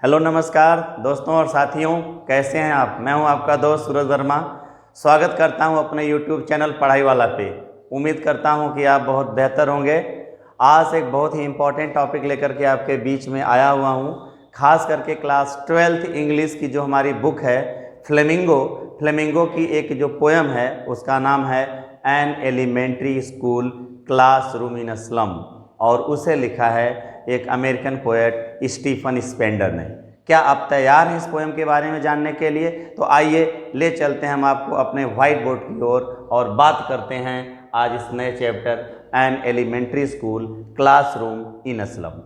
Hello नमस्कार दोस्तों और साथियों, कैसे हैं आप। मैं हूं आपका दोस्त सूरज वर्मा। स्वागत करता हूं अपने यूट्यूब चैनल पढ़ाई वाला पे। उम्मीद करता हूं कि आप बहुत बेहतर होंगे। आज एक बहुत ही इम्पोर्टेंट टॉपिक लेकर के आपके बीच में आया हुआ हूं। खास करके क्लास 12th इंग्लिश की जो हमारी बुक है फ्लेमिंगो की एक जो पोएम है उसका नाम है an elementary school classroom in a slum, और उसे लिखा है एक अमेरिकन पोएट स्टीफन स्पेंडर ने। क्या आप तैयार हैं इस पोएम के बारे में जानने के लिए? तो आइए ले चलते हैं हम आपको अपने वाइट बोर्ड की ओर और बात करते हैं आज इस नए chapter an elementary school classroom in a slum.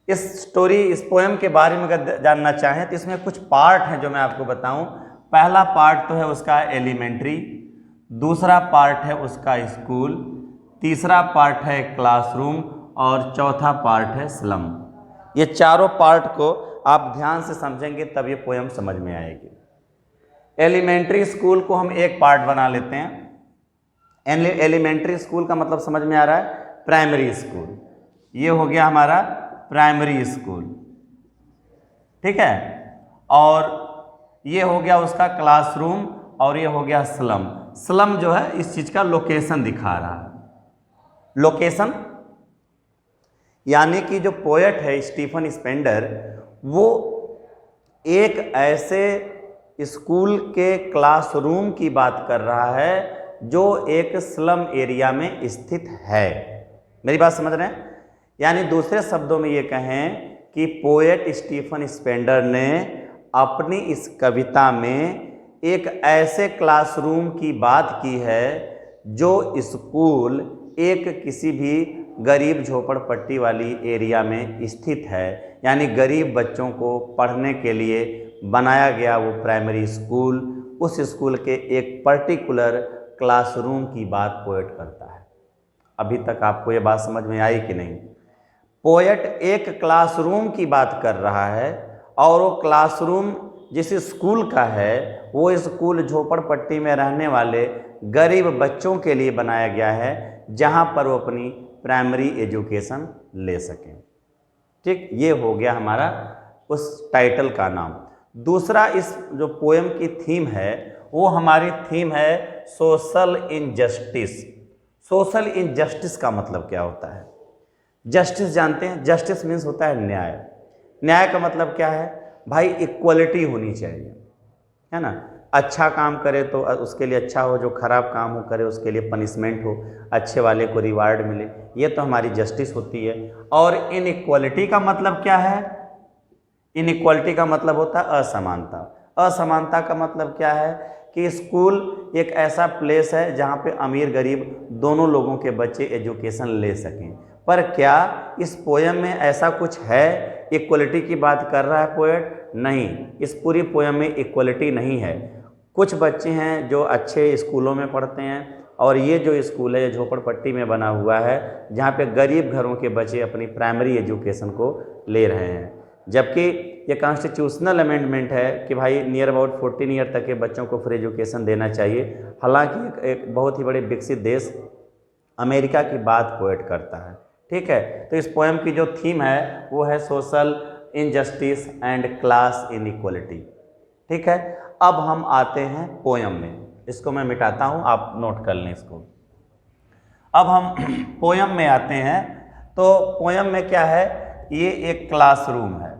इस पोएम के बारे में अगर जानना चाहें तो इसमें कुछ पार्ट हैं जो मैं आपको बताऊं। पहला पार्ट तो है उसका एलिमेंट्री, दूसरा पार्ट है उसका स्कूल, तीसरा पार्ट है क्लासरूम और चौथा पार्ट है स्लम। ये चारों पार्ट को आप ध्यान से समझेंगे तब ये पोएम समझ में आएगी। एलिमेंट्री स्कूल को हम एक पार्ट बना लेते हैं। एलिमेंट्री स्कूल का मतलब समझ में आ रहा है, प्राइमरी स्कूल। ये हो गया हमारा प्राइमरी स्कूल, ठीक है। और ये हो गया उसका क्लासरूम और ये हो गया स्लम। स्लम जो है इस चीज का लोकेशन दिखा रहा है। लोकेशन यानी कि जो पोएट है स्टीफन स्पेंडर, वो एक ऐसे स्कूल के क्लासरूम की बात कर रहा है जो एक स्लम एरिया में स्थित है। मेरी बात समझ रहे हैं? यानी दूसरे शब्दों में ये कहें कि पोएट स्टीफन स्पेंडर ने अपनी इस कविता में एक ऐसे क्लासरूम की बात की है जो स्कूल एक किसी भी गरीब झोपड़पट्टी वाली एरिया में स्थित है। यानी गरीब बच्चों को पढ़ने के लिए बनाया गया वो प्राइमरी स्कूल, उस स्कूल के एक पर्टिकुलर क्लासरूम की बात पोएट करता है। अभी तक आपको ये बात समझ में आई कि नहीं? पोएट एक क्लासरूम की बात कर रहा है और वो क्लासरूम जिस स्कूल का है वो स्कूल झोपड़पट्टी में रहने वाले गरीब बच्चों के लिए बनाया गया है, जहाँ पर वो अपनी प्राइमरी एजुकेशन ले सकें। ठीक, ये हो गया हमारा उस टाइटल का नाम। दूसरा, इस जो पोएम की थीम है वो हमारी थीम है सोशल इनजस्टिस। सोशल इनजस्टिस का मतलब क्या होता है? जस्टिस जानते हैं? जस्टिस मीन्स होता है न्याय। न्याय का मतलब क्या है भाई? इक्वलिटी होनी चाहिए, है ना। अच्छा काम करे तो उसके लिए अच्छा हो, जो खराब काम हो करे उसके लिए पनिशमेंट हो, अच्छे वाले को रिवार्ड मिले, ये तो हमारी जस्टिस होती है। और इनइक्वालिटी का मतलब क्या है? इनइक्वालिटी का मतलब होता है असमानता। असमानता का मतलब क्या है कि स्कूल एक ऐसा प्लेस है जहाँ पे अमीर गरीब दोनों लोगों के बच्चे एजुकेशन ले सकें। पर क्या इस पोएम में ऐसा कुछ है? इक्वलिटी की बात कर रहा है पोएट? नहीं, इस पूरी पोएम में इक्वलिटी नहीं है। कुछ बच्चे हैं जो अच्छे स्कूलों में पढ़ते हैं और ये जो स्कूल है ये झोपड़पट्टी में बना हुआ है जहाँ पे गरीब घरों के बच्चे अपनी प्राइमरी एजुकेशन को ले रहे हैं। जबकि ये कॉन्स्टिट्यूशनल अमेंडमेंट है कि भाई नियर अबाउट 14 ईयर तक के बच्चों को फ्री एजुकेशन देना चाहिए। हालांकि एक बहुत ही बड़े विकसित देश अमेरिका की बात पोएट करता है, ठीक है। तो इस पोएम की जो थीम है वो है social injustice and class inequality, ठीक है। अब हम आते हैं पोएम में। इसको मैं मिटाता हूं, आप नोट कर लें इसको। अब हम पोएम में आते हैं। तो पोएम में क्या है? ये एक क्लासरूम है।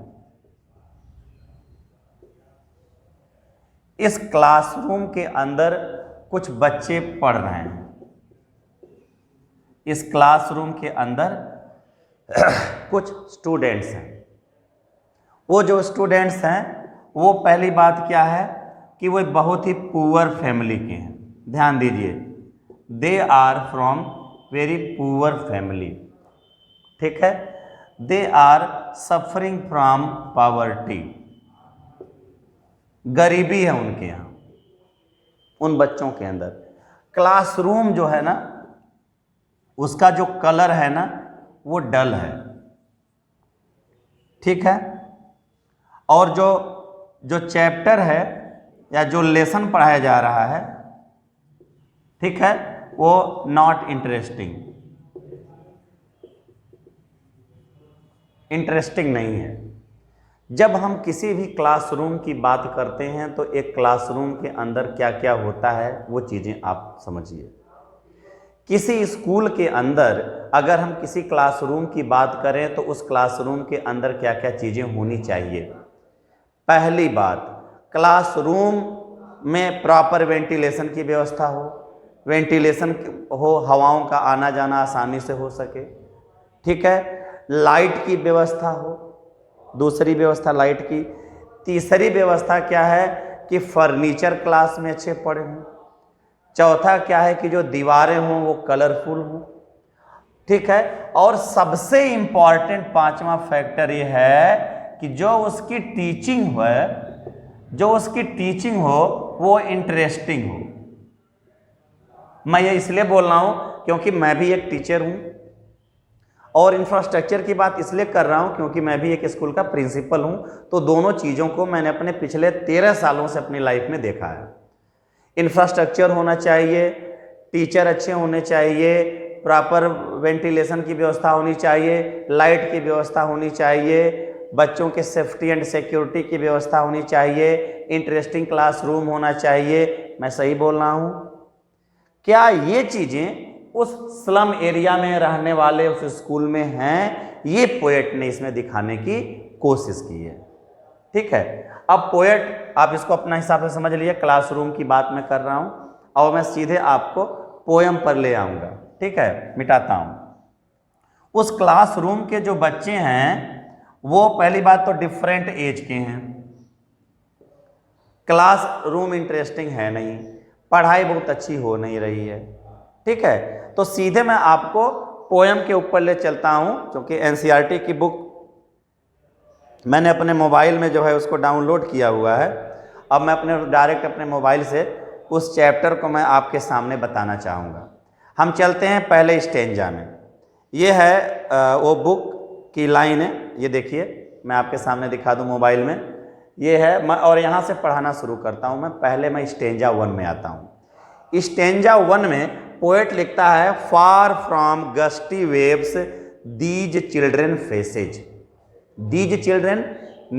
इस क्लासरूम के अंदर कुछ बच्चे पढ़ रहे हैं। इस क्लासरूम के अंदर कुछ स्टूडेंट्स हैं। वो जो स्टूडेंट्स हैं वो पहली बात क्या है कि वो बहुत ही पुअर फैमिली के हैं। ध्यान दीजिए, they are from very poor family, ठीक है। They are suffering from poverty. गरीबी है उनके यहाँ, उन बच्चों के अंदर। क्लासरूम जो है ना उसका जो कलर है ना वो डल है, ठीक है। और जो चैप्टर है या जो लेसन पढ़ाया जा रहा है, ठीक है, वो नॉट इंटरेस्टिंग नहीं है। जब हम किसी भी क्लासरूम की बात करते हैं तो एक क्लासरूम के अंदर क्या क्या होता है वो चीज़ें आप समझिए। किसी स्कूल के अंदर अगर हम किसी क्लासरूम की बात करें तो उस क्लासरूम के अंदर क्या क्या चीज़ें होनी चाहिए। पहली बात, क्लासरूम में प्रॉपर वेंटिलेशन की व्यवस्था हो, वेंटिलेशन हो, हवाओं का आना जाना आसानी से हो सके। ठीक है, लाइट की व्यवस्था हो, दूसरी व्यवस्था लाइट की। तीसरी व्यवस्था क्या है कि फर्नीचर क्लास में अच्छे पड़े हों। चौथा क्या है कि जो दीवारें हों वो कलरफुल हों। ठीक है, और सबसे इंपॉर्टेंट पांचवा फैक्टर ये है कि जो उसकी टीचिंग हो वो इंटरेस्टिंग हो। मैं ये इसलिए बोल रहा हूं क्योंकि मैं भी एक टीचर हूं, और इंफ्रास्ट्रक्चर की बात इसलिए कर रहा हूं क्योंकि मैं भी एक स्कूल का प्रिंसिपल हूं। तो दोनों चीज़ों को मैंने अपने पिछले 13 सालों से अपनी लाइफ में देखा है। इंफ्रास्ट्रक्चर होना चाहिए, टीचर अच्छे होने चाहिए, प्रॉपर वेंटिलेशन की व्यवस्था होनी चाहिए, लाइट की व्यवस्था होनी चाहिए, बच्चों के सेफ्टी एंड सिक्योरिटी की व्यवस्था होनी चाहिए, इंटरेस्टिंग क्लासरूम होना चाहिए। मैं सही बोल रहा हूँ? क्या ये चीज़ें उस स्लम एरिया में रहने वाले उस स्कूल में हैं? ये पोएट ने इसमें दिखाने की कोशिश की है। ठीक है, अब पोएट आप इसको अपना हिसाब से समझ लीजिए, क्लासरूम की बात मैं कर रहा हूं और मैं सीधे आपको पोयम पर ले आऊंगा। ठीक है, मिटाता हूं। उस क्लासरूम के जो बच्चे हैं वो पहली बात तो डिफरेंट एज के हैं, क्लासरूम इंटरेस्टिंग है नहीं, पढ़ाई बहुत अच्छी हो नहीं रही है। ठीक है, तो सीधे मैं आपको पोयम के ऊपर ले चलता हूं, क्योंकि एनसीईआरटी की बुक मैंने अपने मोबाइल में जो है उसको डाउनलोड किया हुआ है। अब मैं डायरेक्ट अपने मोबाइल से उस चैप्टर को मैं आपके सामने बताना चाहूँगा। हम चलते हैं पहले स्टेंजा में। ये है वो बुक की लाइन है, ये देखिए मैं आपके सामने दिखा दूँ मोबाइल में। ये है मैं, और यहाँ से पढ़ाना शुरू करता हूँ। पहले मैं स्टेंजा 1 में आता हूँ। स्टेंजा 1 में पोएट लिखता है, far from gusty waves these children faces. These children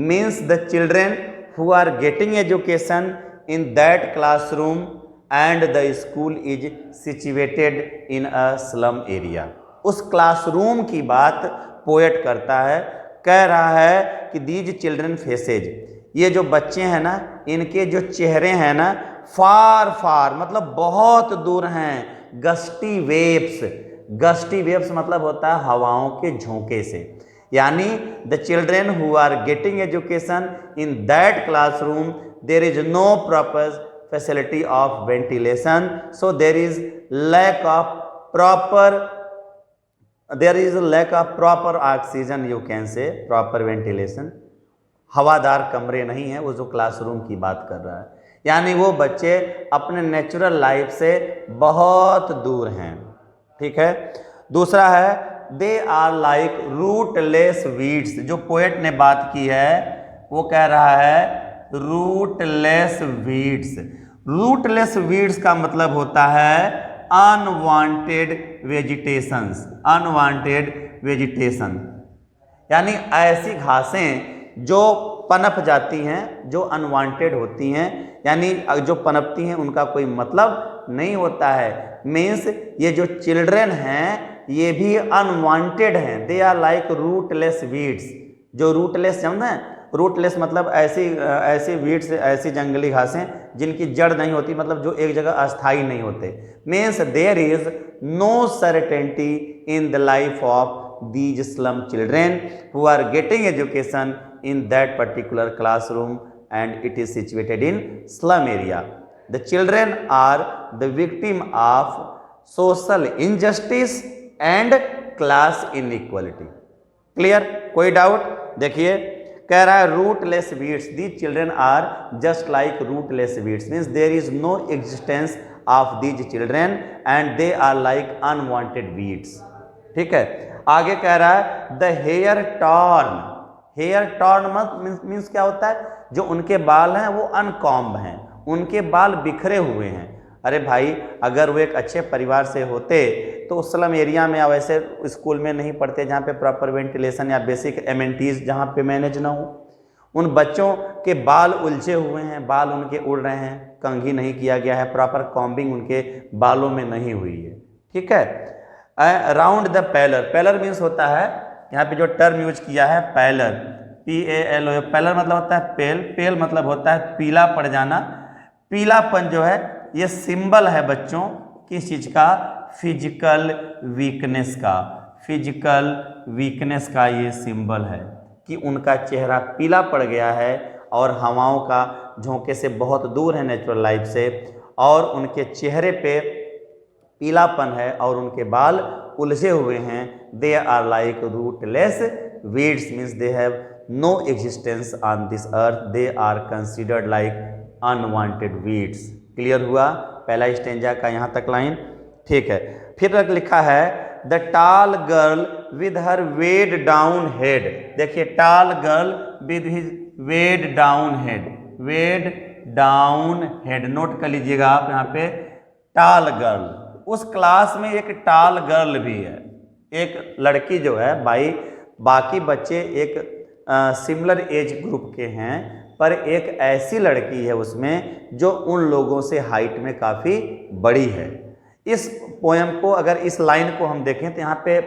means the children who are getting education in that classroom and the school is situated in a slum area। उस classroom की बात poet करता है, कह रहा है कि these children faces, ये जो बच्चे हैं ना, इनके जो चेहरे हैं ना, फार फार मतलब बहुत दूर हैं, गस्टी वेव्स मतलब होता है हवाओं के झोंके से। यानी the children who are getting education in that classroom there is no proper facility of ventilation, so there is lack of proper oxygen, you can say proper ventilation. हवादार कमरे नहीं है, वो जो क्लासरूम की बात कर रहा है। यानी वो बच्चे अपने नेचुरल लाइफ से बहुत दूर हैं। ठीक है, दूसरा है they are like rootless weeds. जो पोएट ने बात की है वो कह रहा है रूटलेस वीड्स। रूटलेस वीड्स का मतलब होता है अनवांटेड वेजिटेशन, यानी ऐसी घासें जो पनप जाती हैं, जो अनवांटेड होती हैं, यानी जो पनपती हैं उनका कोई मतलब नहीं होता है। मीन्स ये जो चिल्ड्रेन हैं ये भी अनवांटेड हैं। They are like rootless weeds. जो रूटलेस समझे, रूटलेस मतलब ऐसी वीड्स, ऐसी जंगली घासें जिनकी जड़ नहीं होती, मतलब जो एक जगह अस्थाई नहीं होते। Means there is no certainty in the life of these slum children who are getting education in that particular classroom and it is situated in slum area. The children are the victim of social injustice and class inequality. Clear? कोई doubt? देखिए कह रहा है rootless weeds, these children are just like rootless weeds, means there is no existence of these children and they are like unwanted weeds. ठीक है, आगे कह रहा है the hair torn मीन्स क्या होता है, जो उनके बाल हैं वो अनकॉम्ब हैं, उनके बाल बिखरे हुए हैं। अरे भाई, अगर वो एक अच्छे परिवार से होते तो स्लम एरिया में या वैसे स्कूल में नहीं पढ़ते जहाँ पे प्रॉपर वेंटिलेशन या बेसिक एमेनिटीज जहाँ पे मैनेज ना हो। उन बच्चों के बाल उलझे हुए हैं, बाल उनके उड़ रहे हैं, कंघी नहीं किया गया है, प्रॉपर कॉम्बिंग उनके बालों में नहीं हुई है। ठीक है। Round the pallor, pallor means होता है, यहाँ पे जो टर्म यूज किया है पैलर, PALO, पैलर मतलब होता है पेल, पेल मतलब होता है पीला पड़ जाना। पीलापन जो है ये सिंबल है बच्चों किस चीज का, फिजिकल वीकनेस का, फिजिकल वीकनेस का ये सिंबल है कि उनका चेहरा पीला पड़ गया है और हवाओं का झोंके से बहुत दूर है नेचुरल लाइफ से, और उनके चेहरे पे पीलापन है और उनके बाल उलझे हुए हैं। They are like rootless weeds, means they have no existence on this earth, they are considered like unwanted weeds. Clear हुआ पहला स्टेंजा का यहाँ तक लाइन। ठीक है, फिर लिखा है the tall girl with her weighed down head. देखिए tall girl with his weighed down head, weighed down head note कर लीजिएगा आप यहाँ पे टाल गर्ल। उस क्लास में एक टाल गर्ल भी है, एक लड़की जो है भाई, बाकी बच्चे एक सिमिलर एज ग्रुप के हैं, पर एक ऐसी लड़की है उसमें जो उन लोगों से हाइट में काफ़ी बड़ी है। इस पोयम को, अगर इस लाइन को हम देखें तो यहाँ पे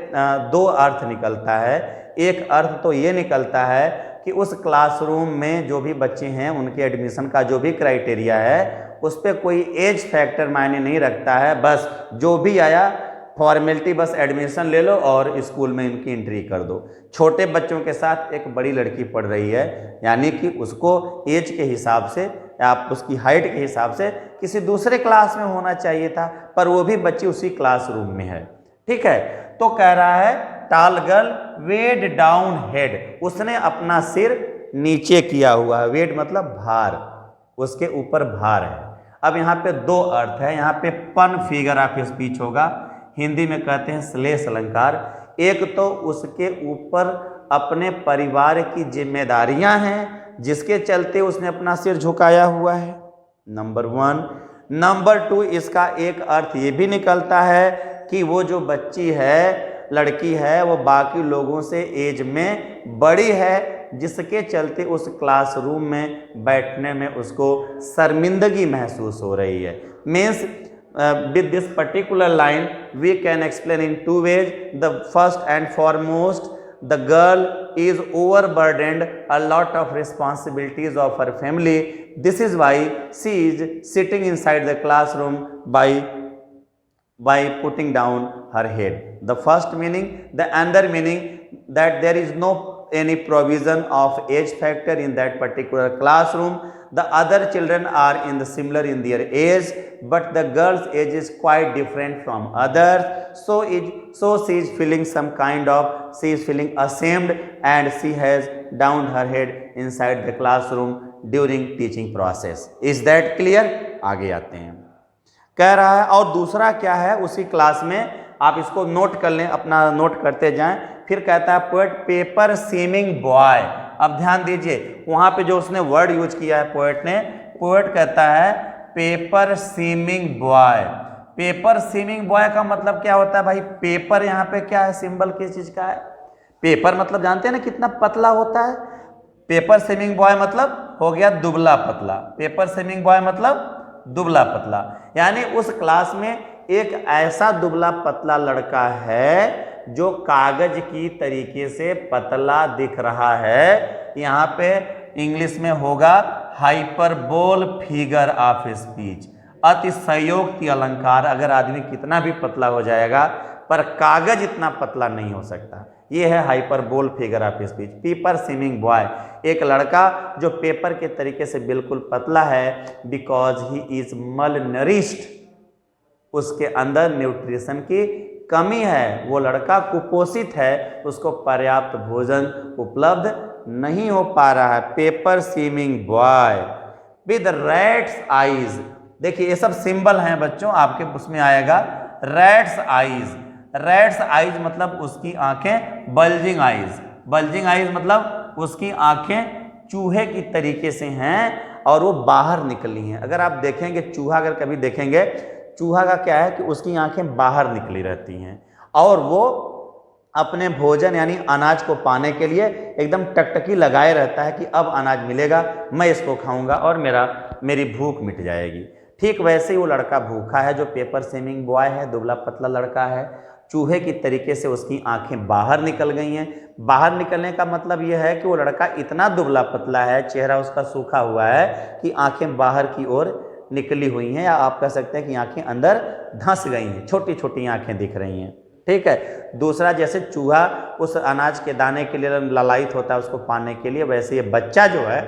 दो अर्थ निकलता है। एक अर्थ तो ये निकलता है कि उस क्लासरूम में जो भी बच्चे हैं उनके एडमिशन का जो भी क्राइटेरिया है उस पर कोई एज फैक्टर मायने नहीं रखता है, बस जो भी आया फॉर्मेलिटी, बस एडमिशन ले लो और स्कूल में इनकी एंट्री कर दो। छोटे बच्चों के साथ एक बड़ी लड़की पढ़ रही है, यानी कि उसको एज के हिसाब से या उसकी हाइट के हिसाब से किसी दूसरे क्लास में होना चाहिए था, पर वो भी बच्ची उसी क्लासरूम में है। ठीक है, तो कह रहा है टाल गर्ल वेड डाउन हेड, उसने अपना सिर नीचे किया हुआ है। वेड मतलब भार, उसके ऊपर भार है। अब यहाँ पे दो अर्थ है, यहाँ पे पन फिगर ऑफ स्पीच होगा, हिंदी में कहते हैं श्लेष अलंकार। एक तो उसके ऊपर अपने परिवार की जिम्मेदारियां हैं जिसके चलते उसने अपना सिर झुकाया हुआ है, नंबर 1। नंबर 2, इसका एक अर्थ ये भी निकलता है कि वो जो बच्ची है, लड़की है, वो बाकी लोगों से एज में बड़ी है, जिसके चलते उस क्लासरूम में बैठने में उसको शर्मिंदगी महसूस हो रही है। Means with this particular line we can explain in two ways. The first and foremost, the girl is overburdened a lot of responsibilities of her family. This is why she is sitting inside the classroom by putting down her head. The first meaning. The other meaning, that there is no any provision of age factor in that particular classroom. The other children are in the similar in their age, but the girl's age is quite different from others. So she is feeling some kind of, she is feeling ashamed and she has downed her head inside the classroom during teaching process. Is that clear? आगे आते हैं। कह रहा है, और दूसरा क्या है उसी क्लास में, आप इसको नोट कर लें, अपना नोट करते जाएं। फिर कहता है पोएट पेपर सीमिंग बॉय। अब ध्यान दीजिए वहां पे जो उसने वर्ड यूज किया है पोएट ने, पोएट कहता है paper seeming boy. Paper seeming boy का मतलब क्या होता है भाई? पेपर यहाँ पे क्या है, सिंबल किस चीज का है? पेपर मतलब जानते हैं ना कितना पतला होता है। पेपर सीमिंग बॉय मतलब हो गया दुबला पतला। पेपर सीमिंग बॉय मतलब दुबला पतला, यानी उस क्लास में एक ऐसा दुबला पतला लड़का है जो कागज की तरीके से पतला दिख रहा है। यहाँ पे इंग्लिश में होगा हाइपरबोल फिगर ऑफ स्पीच, अतिशयोक्ति अलंकार। अगर आदमी कितना भी पतला हो जाएगा पर कागज इतना पतला नहीं हो सकता। ये है hyperbole figure of speech. Paper seeming boy, एक लड़का जो पेपर के तरीके से बिल्कुल पतला है, बिकॉज ही इज malnourished, उसके अंदर न्यूट्रिशन की कमी है, वो लड़का कुपोषित है, उसको पर्याप्त भोजन उपलब्ध नहीं हो पा रहा है। Paper seeming boy with rat's eyes. देखिए ये सब सिंबल हैं बच्चों, आपके उसमें आएगा रैट्स आईज। रैट्स आईज मतलब उसकी आंखें बल्जिंग आईज। बल्जिंग आईज मतलब उसकी आंखें चूहे की तरीके से हैं और वो बाहर निकली हैं। अगर आप देखेंगे चूहा, अगर कभी देखेंगे चूहा का क्या है कि उसकी आंखें बाहर निकली रहती हैं और वो अपने भोजन यानी अनाज को पाने के लिए एकदम टकटकी लगाए रहता है कि अब अनाज मिलेगा, मैं इसको खाऊंगा और मेरी भूख मिट जाएगी। ठीक वैसे ही वो लड़का भूखा है जो पेपर सेविंग बॉय है, दुबला पतला लड़का है। चूहे की तरीके से उसकी आंखें बाहर निकल गई हैं। बाहर निकलने का मतलब यह है कि वो लड़का इतना दुबला पतला है, चेहरा उसका सूखा हुआ है कि आंखें बाहर की ओर निकली हुई हैं, या आप कह सकते हैं कि आंखें अंदर धंस गई हैं, छोटी छोटी आंखें दिख रही हैं। ठीक है। दूसरा, जैसे चूहा उस अनाज के दाने के लिए ललायित होता है उसको पाने के लिए, वैसे ये बच्चा जो है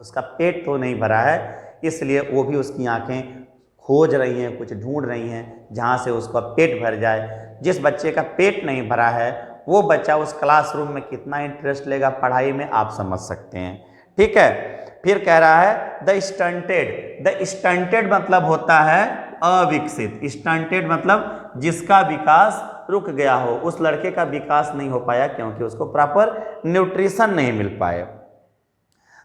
उसका पेट तो नहीं भरा है, इसलिए वो भी उसकी आंखें खोज रही हैं, कुछ ढूंढ रही हैं जहाँ से उसका पेट भर जाए। जिस बच्चे का पेट नहीं भरा है वो बच्चा उस क्लासरूम में कितना इंटरेस्ट लेगा पढ़ाई में, आप समझ सकते हैं। ठीक है। फिर कह रहा है द स्टंटेड। द स्टंटेड मतलब होता है अविकसित। स्टंटेड मतलब जिसका विकास रुक गया हो, उस लड़के का विकास नहीं हो पाया क्योंकि उसको प्रॉपर न्यूट्रिशन नहीं मिल पाए।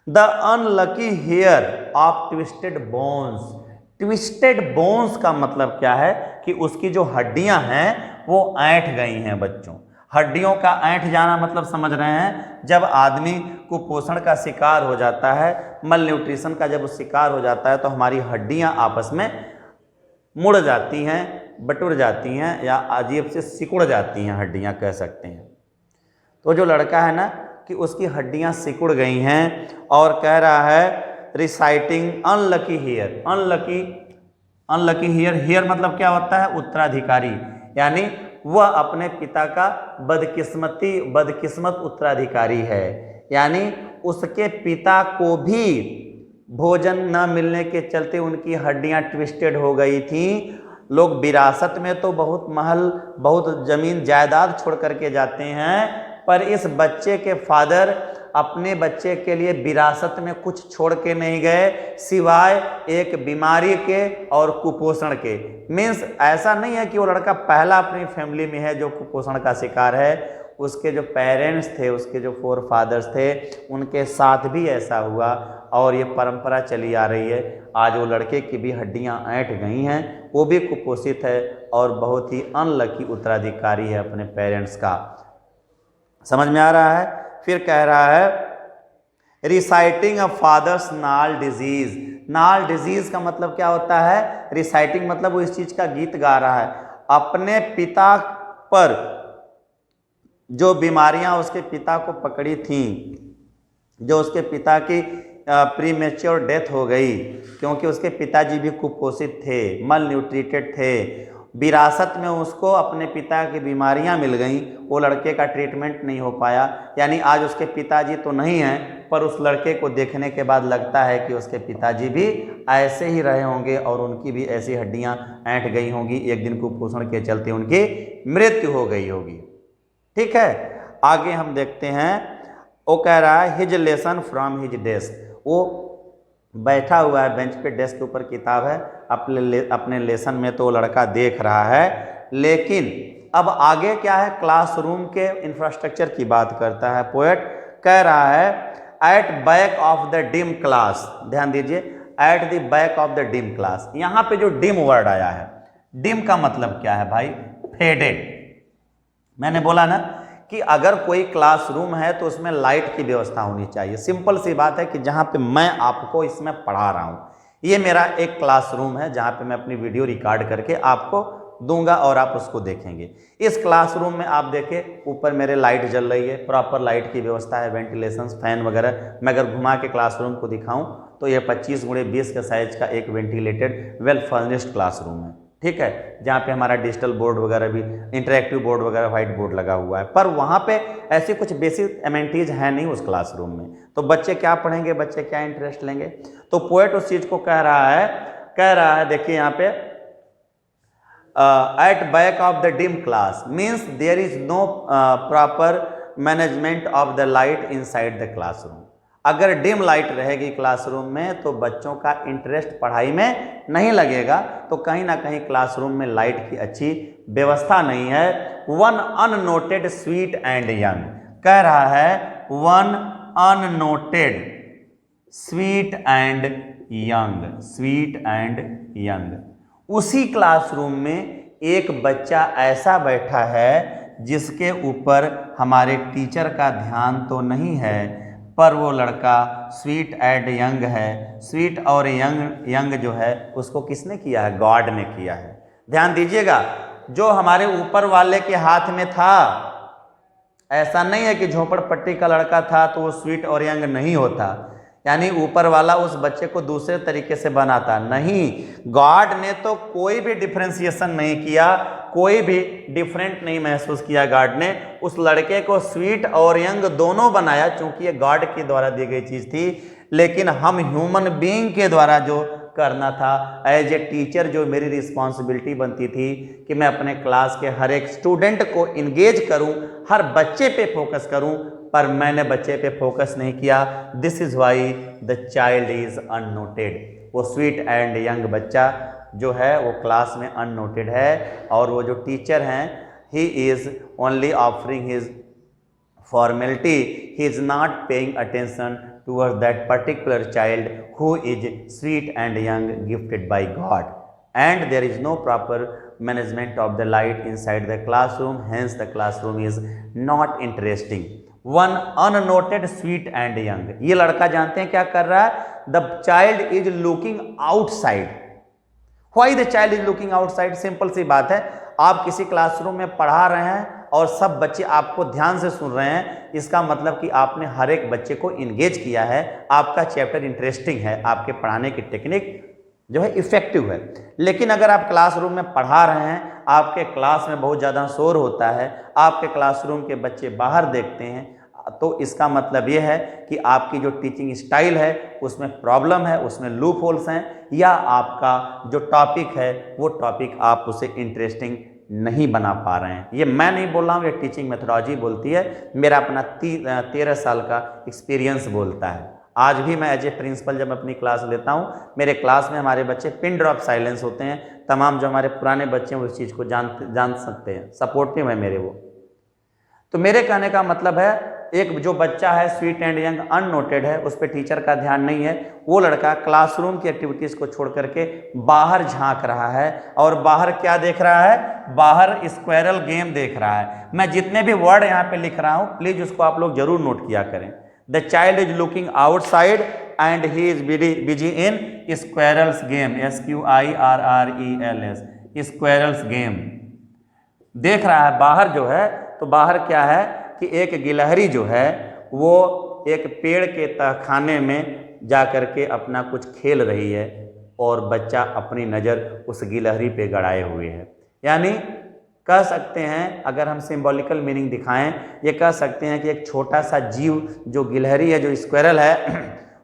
The unlucky heir of twisted bones. Twisted bones का मतलब क्या है कि उसकी जो हड्डियां हैं वो ऐंठ गई हैं बच्चों। हड्डियों का ऐंठ जाना मतलब समझ रहे हैं, जब आदमी कुपोषण का शिकार हो जाता है, मल न्यूट्रिशन का जब शिकार हो जाता है तो हमारी हड्डियां आपस में मुड़ जाती हैं, बटुर जाती हैं, या अजीब से सिकुड़ जाती हैं, हड्डियां कह सकते हैं। तो जो लड़का है ना कि उसकी हड्डियां सिकुड़ गई हैं, और कह रहा है reciting unlucky heir. Unlucky heir, heir मतलब क्या होता है? उत्तराधिकारी, यानी वह अपने पिता का बदकिस्मत उत्तराधिकारी है, यानी उसके पिता को भी भोजन न मिलने के चलते उनकी हड्डियां ट्विस्टेड हो गई थी। लोग विरासत में तो बहुत महल, बहुत जमीन जायदाद छोड़ करके जाते हैं, पर इस बच्चे के फादर अपने बच्चे के लिए विरासत में कुछ छोड़ के नहीं गए सिवाय एक बीमारी के और कुपोषण के। मीन्स ऐसा नहीं है कि वो लड़का पहला अपनी फैमिली में है जो कुपोषण का शिकार है, उसके जो पेरेंट्स थे, उसके जो फोर फादर्स थे, उनके साथ भी ऐसा हुआ और ये परंपरा चली आ रही है। आज वो लड़के की भी हड्डियां ऐंठ गई हैं, वो भी कुपोषित है और बहुत ही अनलकी उत्तराधिकारी है अपने पेरेंट्स का। समझ में आ रहा है? फिर कह रहा है रिसाइटिंग अ फादर्स नाल डिजीज। नाल डिजीज का मतलब क्या होता है? रिसाइटिंग मतलब वो इस चीज का गीत गा रहा है, अपने पिता पर जो बीमारियां उसके पिता को पकड़ी थीं, जो उसके पिता की प्रीमेच्योर डेथ हो गई क्योंकि उसके पिताजी भी कुपोषित थे, मल न्यूट्रिटेड थे, विरासत में उसको अपने पिता की बीमारियां मिल गईं, वो लड़के का ट्रीटमेंट नहीं हो पाया। यानी आज उसके पिताजी तो नहीं हैं, पर उस लड़के को देखने के बाद लगता है कि उसके पिताजी भी ऐसे ही रहे होंगे और उनकी भी ऐसी हड्डियां ऐंठ गई होंगी, एक दिन कुपोषण के चलते उनकी मृत्यु हो गई होगी। ठीक है। आगे हम देखते हैं, वो कह रहा है his lesson from his desk. वो बैठा हुआ है बेंच पे, डेस्क के ऊपर किताब है, अपने लेसन में तो वो लड़का देख रहा है। लेकिन अब आगे क्या है? क्लासरूम के इंफ्रास्ट्रक्चर की बात करता है पोएट। कह रहा है at back of the dim class. ध्यान दीजिए, at the back of the dim class. यहां पे जो डिम वर्ड आया है, डिम का मतलब क्या है भाई? फेडेड। मैंने बोला ना कि अगर कोई क्लासरूम है तो उसमें लाइट की व्यवस्था होनी चाहिए। सिंपल सी बात है कि जहाँ पे मैं आपको इसमें पढ़ा रहा हूँ, ये मेरा एक क्लासरूम है जहाँ पे मैं अपनी वीडियो रिकॉर्ड करके आपको दूंगा और आप उसको देखेंगे। इस क्लासरूम में आप देखें ऊपर मेरे लाइट जल रही है, प्रॉपर लाइट की व्यवस्था है, वेंटिलेशन, फैन वगैरह। मैं अगर घुमा के क्लासरूम को दिखाऊं तो ये 25x20 के साइज का एक वेंटिलेटेड वेल फर्निश्ड क्लासरूम है। ठीक है, जहाँ पे हमारा डिजिटल बोर्ड वगैरह भी, इंटरेक्टिव बोर्ड वगैरह, व्हाइट बोर्ड लगा हुआ है, पर वहाँ पे ऐसी कुछ बेसिक एमेनिटीज है नहीं उस क्लासरूम में। तो बच्चे क्या पढ़ेंगे, बच्चे क्या इंटरेस्ट लेंगे? तो पोएट उस चीज को कह रहा है देखिए यहाँ पे at back of the dim class means there is no proper management of the light inside the classroom. अगर डिम लाइट रहेगी क्लासरूम में तो बच्चों का इंटरेस्ट पढ़ाई में नहीं लगेगा। तो कहीं ना कहीं क्लासरूम में लाइट की अच्छी व्यवस्था नहीं है। One unnoted sweet and young, कह रहा है one unnoted sweet and young, sweet and young. उसी क्लासरूम में एक बच्चा ऐसा बैठा है जिसके ऊपर हमारे टीचर का ध्यान तो नहीं है, पर वो लड़का स्वीट एंड यंग है। स्वीट और यंग जो है उसको किसने किया है? गॉड ने किया है। ध्यान दीजिएगा, जो हमारे ऊपर वाले के हाथ में था, ऐसा नहीं है कि झोपड़पट्टी का लड़का था तो वो स्वीट और यंग नहीं होता, यानी ऊपर वाला उस बच्चे को दूसरे तरीके से बनाता नहीं। गॉड ने तो कोई भी डिफरेंशिएशन नहीं किया, कोई भी डिफरेंट नहीं महसूस किया। गॉड ने उस लड़के को स्वीट और यंग दोनों बनाया, क्योंकि ये गॉड के द्वारा दी गई चीज थी। लेकिन हम ह्यूमन बीइंग के द्वारा जो करना था, एज ए टीचर जो मेरी रिस्पॉन्सिबिलिटी बनती थी कि मैं अपने क्लास के हर एक स्टूडेंट को इंगेज करूं, हर बच्चे पे फोकस करूं, पर मैंने बच्चे पे फोकस नहीं किया। This is why the child is unnoted. वो स्वीट एंड यंग बच्चा जो है वो क्लास में अननोटेड है, और वो जो टीचर हैं, he is only offering his formality, he is not paying attention towards that particular child who is sweet and young, gifted by God, and there is no proper management of the light inside the classroom, hence the classroom is not interesting. One unnoted sweet and young, ये लड़का जानते हैं क्या कर रहा है? The child is looking outside. Why the child is looking outside? Simple सी बात है, आप किसी क्लासरूम में पढ़ा रहे हैं और सब बच्चे आपको ध्यान से सुन रहे हैं, इसका मतलब कि आपने हर एक बच्चे को इंगेज किया है, आपका चैप्टर इंटरेस्टिंग है, आपके पढ़ाने की टेक्निक जो है इफेक्टिव है। लेकिन अगर आप क्लासरूम में पढ़ा रहे हैं, आपके क्लास में बहुत ज़्यादा शोर होता है, आपके क्लासरूम के बच्चे बाहर देखते हैं, तो इसका मतलब यह है कि आपकी जो टीचिंग स्टाइल है उसमें प्रॉब्लम है, उसमें लूप होल्स हैं, या आपका जो टॉपिक है वो टॉपिक आप उसे इंटरेस्टिंग नहीं बना पा रहे हैं। ये मैं नहीं बोल रहा हूँ, ये टीचिंग मेथोडोलॉजी बोलती है, मेरा अपना 13 साल का एक्सपीरियंस बोलता है। आज भी मैं एज ए प्रिंसिपल जब अपनी क्लास लेता हूँ, मेरे क्लास में हमारे बच्चे पिन ड्रॉप साइलेंस होते हैं। तमाम जो हमारे पुराने बच्चे हैं उस चीज़ को जान सकते हैं, सपोर्टिव है मेरे वो। तो मेरे कहने का मतलब है, एक जो बच्चा है स्वीट एंड यंग अननोटेड है, उस पर टीचर का ध्यान नहीं है, वो लड़का क्लासरूम की एक्टिविटीज़ को छोड़ करके बाहर झांक रहा है, और बाहर क्या देख रहा है? बाहर स्क्वायरल गेम देख रहा है। मैं जितने भी वर्ड यहाँ पे लिख रहा हूँ प्लीज उसको आप लोग जरूर नोट किया करें। The child is looking outside and he is busy in squirrels game, SQUIRRELS, squirrels game देख रहा है। बाहर जो है, तो बाहर क्या है कि एक गिलहरी जो है वो एक पेड़ के तहखाने में जा कर के अपना कुछ खेल रही है, और बच्चा अपनी नज़र उस गिलहरी पे गड़ाए हुए है। यानी कह सकते हैं, अगर हम सिंबॉलिकल मीनिंग दिखाएं, ये कह सकते हैं कि एक छोटा सा जीव जो गिलहरी है, जो स्क्वायरल है,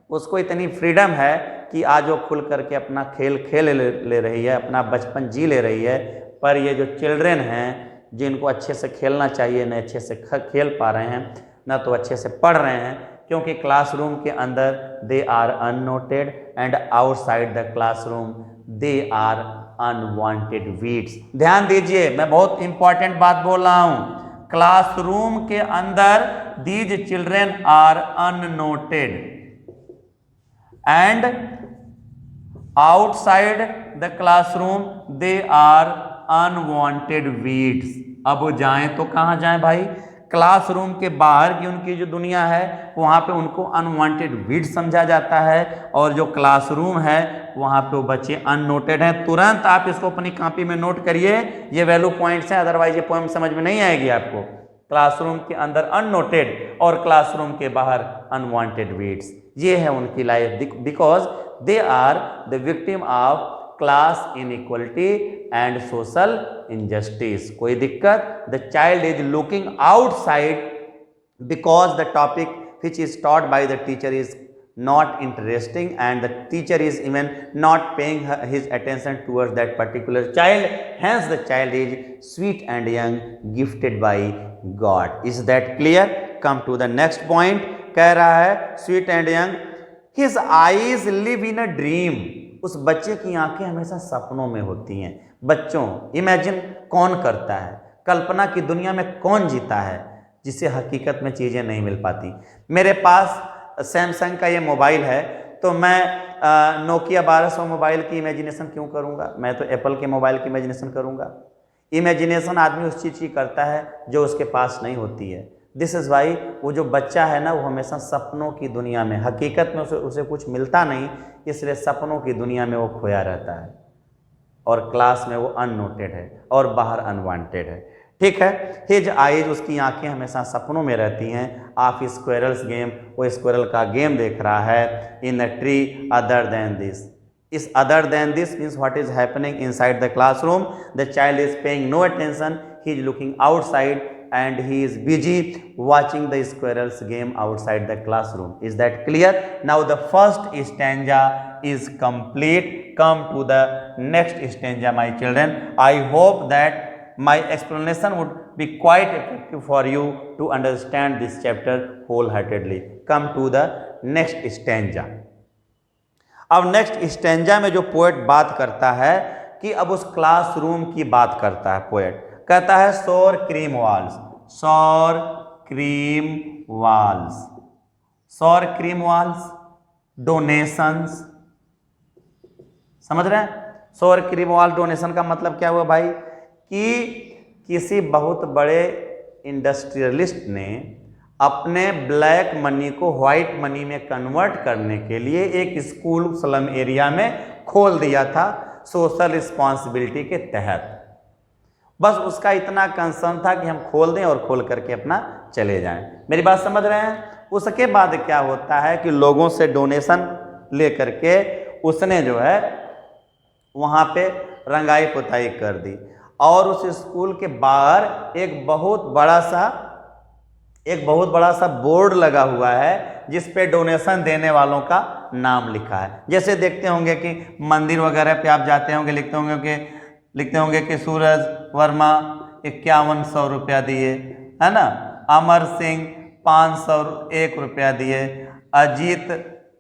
उसको इतनी फ्रीडम है कि आज वो खुल करके अपना खेल ले रही है, अपना बचपन जी ले रही है। पर ये जो चिल्ड्रेन हैं, जिनको अच्छे से खेलना चाहिए, न अच्छे से खेल पा रहे हैं, न तो अच्छे से पढ़ रहे हैं, क्योंकि क्लासरूम के अंदर they are unnoted and outside the classroom they are unwanted weeds. ध्यान दीजिए, मैं बहुत इंपॉर्टेंट बात बोल रहा हूं। क्लासरूम के अंदर these children are unnoted and outside the classroom they are unwanted weeds. अब वो जाएं तो कहाँ जाएं भाई? क्लासरूम के बाहर की उनकी जो दुनिया है वहाँ पे उनको अनवांटेड वीड्स समझा जाता है, और जो क्लासरूम है वहाँ पे वो बच्चे अननोटेड हैं। तुरंत आप इसको अपनी कॉपी में नोट करिए, ये वैल्यू पॉइंट्स हैं, अदरवाइज ये पोएम समझ में नहीं आएगी आपको। क्लासरूम के अंदर अननोटेड और क्लासरूम के बाहर अनवांटेड वीड्स, ये है उनकी life, because they are the victim of class inequality and social injustice. कोई दिक्कत? The child is looking outside because the topic which is taught by the teacher is not interesting, and the teacher is even not paying his attention towards that particular child, hence the child is sweet and young, gifted by God. Is that clear? Come to the next point. कह रहा है sweet and young, his eyes live in a dream. उस बच्चे की आंखें हमेशा सपनों में होती हैं। बच्चों, इमेजिन कौन करता है? कल्पना की दुनिया में कौन जीता है जिसे हकीकत में चीज़ें नहीं मिल पाती? मेरे पास सैमसंग का ये मोबाइल है, तो मैं नोकिया 1200 मोबाइल की इमेजिनेशन क्यों करूंगा? मैं तो एप्पल के मोबाइल की इमेजिनेशन करूंगा। इमेजिनेशन आदमी उस चीज़ की करता है जो उसके पास नहीं होती है। दिस इज़ वाई वो जो बच्चा है ना, वो हमेशा सपनों की दुनिया में, हकीकत में उसे कुछ मिलता नहीं, इसलिए सपनों की दुनिया में वो खोया रहता है और क्लास में वो अननोटेड है और बाहर अनवांटेड है। ठीक है। हिज आइज, उसकी आंखें हमेशा सपनों में रहती हैं। ऑफ स्क्वेरल्स गेम, वो स्क्वेरल का गेम देख रहा है। In the tree other than this, इस other than this means what is happening inside the classroom. The child is paying no attention, he is looking outside and he is busy watching the squirrels game outside the classroom. Is that clear? Now the first stanza is complete. Come to the next stanza, my children. I hope that my explanation would be quite effective for you to understand this chapter wholeheartedly. Come to the next stanza. अब next stanza में जो poet बात करता है कि अब उस classroom की बात करता है। पोएट कहता है सोर क्रीम वॉल्स, सोर क्रीम वॉल्स, सोर क्रीम वॉल्स, डोनेशंस। समझ रहे हैं? सोर क्रीम वॉल डोनेशन का मतलब क्या हुआ भाई? कि किसी बहुत बड़े इंडस्ट्रियलिस्ट ने अपने ब्लैक मनी को व्हाइट मनी में कन्वर्ट करने के लिए एक स्कूल स्लम एरिया में खोल दिया था सोशल रिस्पॉन्सिबिलिटी के तहत। बस उसका इतना कंसर्न था कि हम खोल दें और खोल करके अपना चले जाएं। मेरी बात समझ रहे हैं? उसके बाद क्या होता है कि लोगों से डोनेशन ले करके उसने जो है वहाँ पे रंगाई पुताई कर दी और उस स्कूल के बाहर एक बहुत बड़ा सा बोर्ड लगा हुआ है जिस पे डोनेशन देने वालों का नाम लिखा है। जैसे देखते होंगे कि मंदिर वगैरह पे आप जाते होंगे, लिखते होंगे कि सूरज वर्मा 5100 रुपया दिए, है ना, अमर सिंह 501 रुपया दिए, अजीत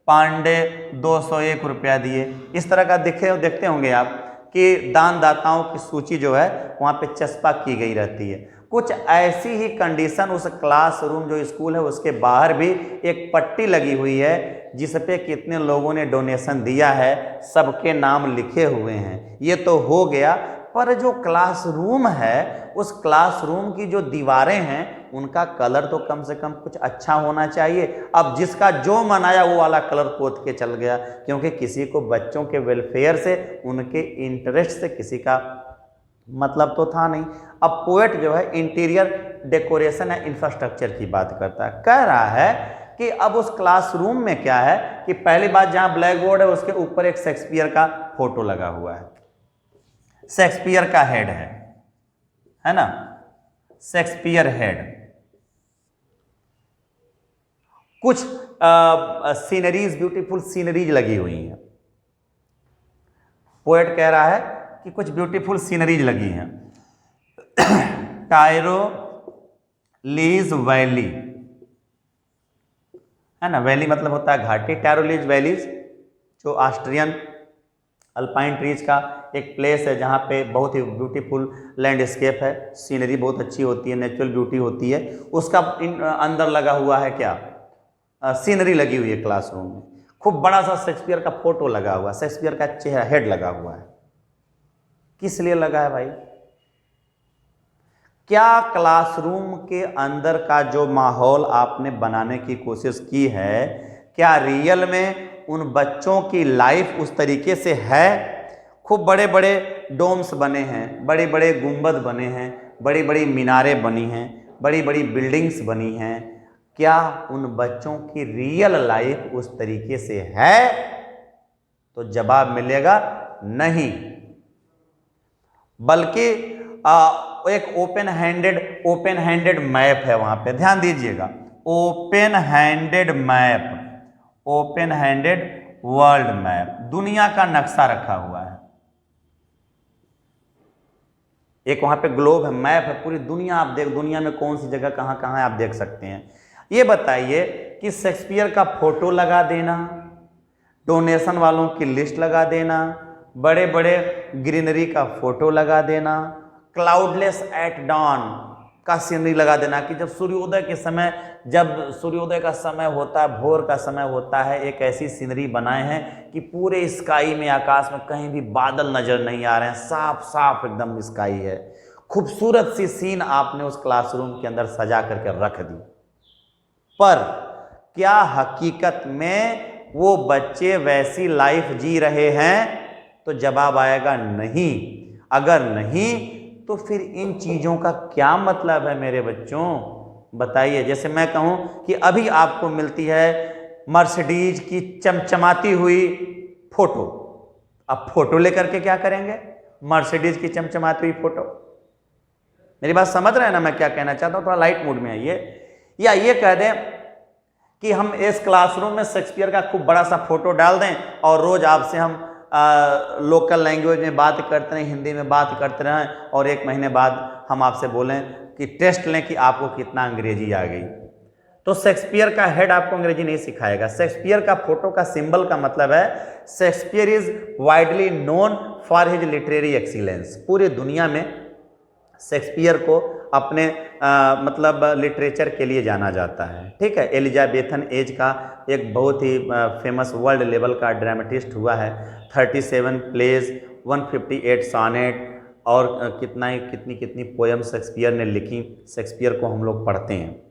पांडे 201 रुपया दिए। इस तरह का देखते होंगे आप कि दान दाताओं की सूची जो है वहाँ पे चस्पा की गई रहती है। कुछ ऐसी ही कंडीशन उस क्लासरूम जो स्कूल है उसके बाहर भी एक पट्टी लगी हुई है जिस पे कितने लोगों ने डोनेशन दिया है, सबके नाम लिखे हुए हैं। ये तो हो गया, पर जो क्लासरूम है उस क्लासरूम की जो दीवारें हैं उनका कलर तो कम से कम कुछ अच्छा होना चाहिए। अब जिसका जो मन आया वो वाला कलर पोत के चल गया, क्योंकि किसी को बच्चों के वेलफेयर से, उनके इंटरेस्ट से किसी का मतलब तो था नहीं। अब पोएट जो है इंटीरियर डेकोरेशन या इंफ्रास्ट्रक्चर की बात करता है। कह रहा है कि अब उस क्लासरूम में क्या है कि पहली बात, जहां ब्लैक बोर्ड है उसके ऊपर एक शेक्सपियर का फोटो लगा हुआ है। शेक्सपियर का हेड है ना, शेक्सपियर हेड। कुछ सीनरीज, ब्यूटीफुल सीनरीज लगी हुई हैं। पोएट कह रहा है कि कुछ ब्यूटीफुल सीनरीज लगी हैं। टायरो लीज वैली, है ना, वैली मतलब होता है घाटी। टायरोलीज वैलीज जो ऑस्ट्रियन अल्पाइन ट्रीज का एक प्लेस है जहाँ पे बहुत ही ब्यूटीफुल लैंडस्केप है, सीनरी बहुत अच्छी होती है, नेचुरल ब्यूटी होती है। उसका अंदर लगा हुआ है क्या, सीनरी लगी हुई है क्लासरूम में। खूब बड़ा सा शेक्सपियर का फोटो लगा हुआ है, शेक्सपियर का चेहरा, हेड लगा हुआ है। किस लिए लगा है भाई? क्या क्लासरूम के अंदर का जो माहौल आपने बनाने की कोशिश की है, क्या रियल में उन बच्चों की लाइफ उस तरीके से है? खूब बड़े बड़े डोम्स बने हैं, बड़े बड़े गुंबद बने हैं, बड़ी बड़ी मीनारें बनी हैं, बड़ी बड़ी बिल्डिंग्स बनी हैं। क्या उन बच्चों की रियल लाइफ उस तरीके से है? तो जवाब मिलेगा नहीं, बल्कि एक ओपन हैंडेड मैप है वहां पे। ध्यान दीजिएगा, open handed map, open handed world map, दुनिया का नक्शा रखा हुआ है। एक वहां पे ग्लोब है, मैप है, पूरी दुनिया आप दुनिया में कौन सी जगह कहां कहां है आप देख सकते हैं। ये बताइए कि शेक्सपियर का फोटो लगा देना, डोनेशन वालों की लिस्ट लगा देना, बड़े बड़े ग्रीनरी का फोटो लगा देना, क्लाउडलेस एट डॉन का सीनरी लगा देना कि जब सूर्योदय के समय, जब सूर्योदय का समय होता है, भोर का समय होता है, एक ऐसी सीनरी बनाए हैं कि पूरे स्काई में, आकाश में कहीं भी बादल नजर नहीं आ रहे हैं, साफ साफ एकदम स्काई है। खूबसूरत सी सीन आपने उस क्लासरूम के अंदर सजा करके रख दी, पर क्या हकीकत में वो बच्चे वैसी लाइफ जी रहे हैं? तो जवाब आएगा नहीं। अगर नहीं तो फिर इन चीजों का क्या मतलब है मेरे बच्चों, बताइए। जैसे मैं कहूं कि अभी आपको मिलती है मर्सिडीज की चमचमाती हुई फोटो, अब फोटो लेकर के क्या करेंगे? मर्सिडीज की चमचमाती हुई फोटो। मेरी बात समझ रहे हैं ना मैं क्या कहना चाहता हूं? थोड़ा लाइट मूड में आइए। या ये कह दें कि हम इस क्लासरूम में शेक्सपियर का खूब बड़ा सा फोटो डाल दें और रोज आपसे हम लोकल लैंग्वेज में बात करते रहें, हिंदी में बात करते रहें, और 1 महीने बाद हम आपसे बोलें कि टेस्ट लें कि आपको कितना अंग्रेजी आ गई। तो शेक्सपियर का हेड आपको अंग्रेजी नहीं सिखाएगा। शेक्सपियर का फोटो का सिंबल का मतलब है Shakespeare is widely known for his literary excellence. पूरी दुनिया में शेक्सपियर को अपने मतलब लिटरेचर के लिए जाना जाता है, ठीक है। एलिजाबेथन एज का एक बहुत ही फेमस वर्ल्ड लेवल का ड्रामेटिस्ट हुआ है। 37 प्लेज, 158 सॉनेट और कितनी कितनी पोयम शेक्सपियर ने लिखी। शेक्सपियर को हम लोग पढ़ते हैं।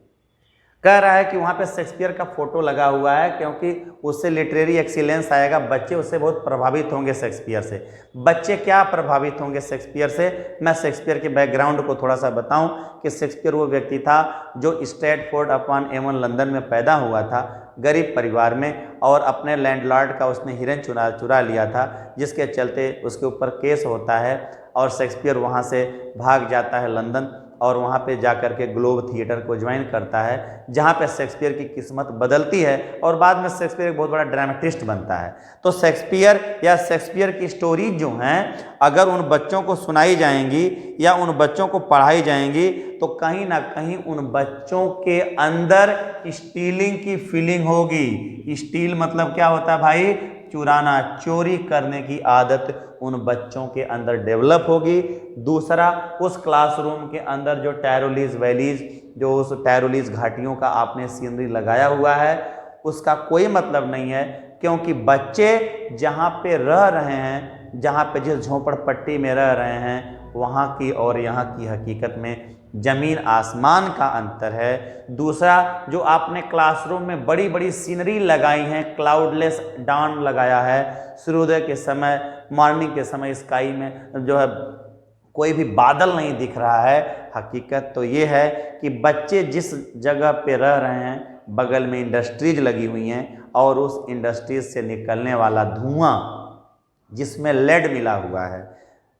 कह रहा है कि वहाँ पे शेक्सपियर का फोटो लगा हुआ है क्योंकि उससे लिटरेरी एक्सीलेंस आएगा, बच्चे उससे बहुत प्रभावित होंगे शेक्सपियर से। बच्चे क्या प्रभावित होंगे शेक्सपियर से? मैं शेक्सपियर के बैकग्राउंड को थोड़ा सा बताऊं कि शेक्सपियर वो व्यक्ति था जो स्ट्रैटफोर्ड अपॉन एवन लंदन में पैदा हुआ था, गरीब परिवार में, और अपने लैंडलॉर्ड का उसने हिरन चुरा लिया था, जिसके चलते उसके ऊपर केस होता है और शेक्सपियर वहाँ से भाग जाता है लंदन और वहाँ पे जाकर के ग्लोब थिएटर को ज्वाइन करता है, जहाँ पे शेक्सपियर की किस्मत बदलती है और बाद में शेक्सपियर एक बहुत बड़ा ड्रामेटिस्ट बनता है। तो शेक्सपियर या शेक्सपियर की स्टोरीज जो हैं अगर उन बच्चों को सुनाई जाएंगी या उन बच्चों को पढ़ाई जाएंगी तो कहीं ना कहीं उन बच्चों के अंदर स्टीलिंग की फीलिंग होगी। स्टील मतलब क्या होता है भाई? चुराना, चोरी करने की आदत उन बच्चों के अंदर डेवलप होगी। दूसरा, उस क्लासरूम के अंदर जो टैरोलीज वैलीज, जो उस टैरोलीज घाटियों का आपने सीनरी लगाया हुआ है, उसका कोई मतलब नहीं है, क्योंकि बच्चे जहाँ पे रह रहे हैं, जहाँ पे जिस झोपड़पट्टी में रह रहे हैं, वहाँ की और यहाँ की हकीकत में जमीन आसमान का अंतर है। दूसरा, जो आपने क्लासरूम में बड़ी बड़ी सीनरी लगाई हैं, क्लाउडलेस डॉन लगाया है, सूर्योदय के समय, मॉर्निंग के समय स्काई में जो है कोई भी बादल नहीं दिख रहा है। हकीकत तो ये है कि बच्चे जिस जगह पे रह रहे हैं बगल में इंडस्ट्रीज लगी हुई हैं और उस इंडस्ट्रीज से निकलने वाला धुआं जिसमें लेड मिला हुआ है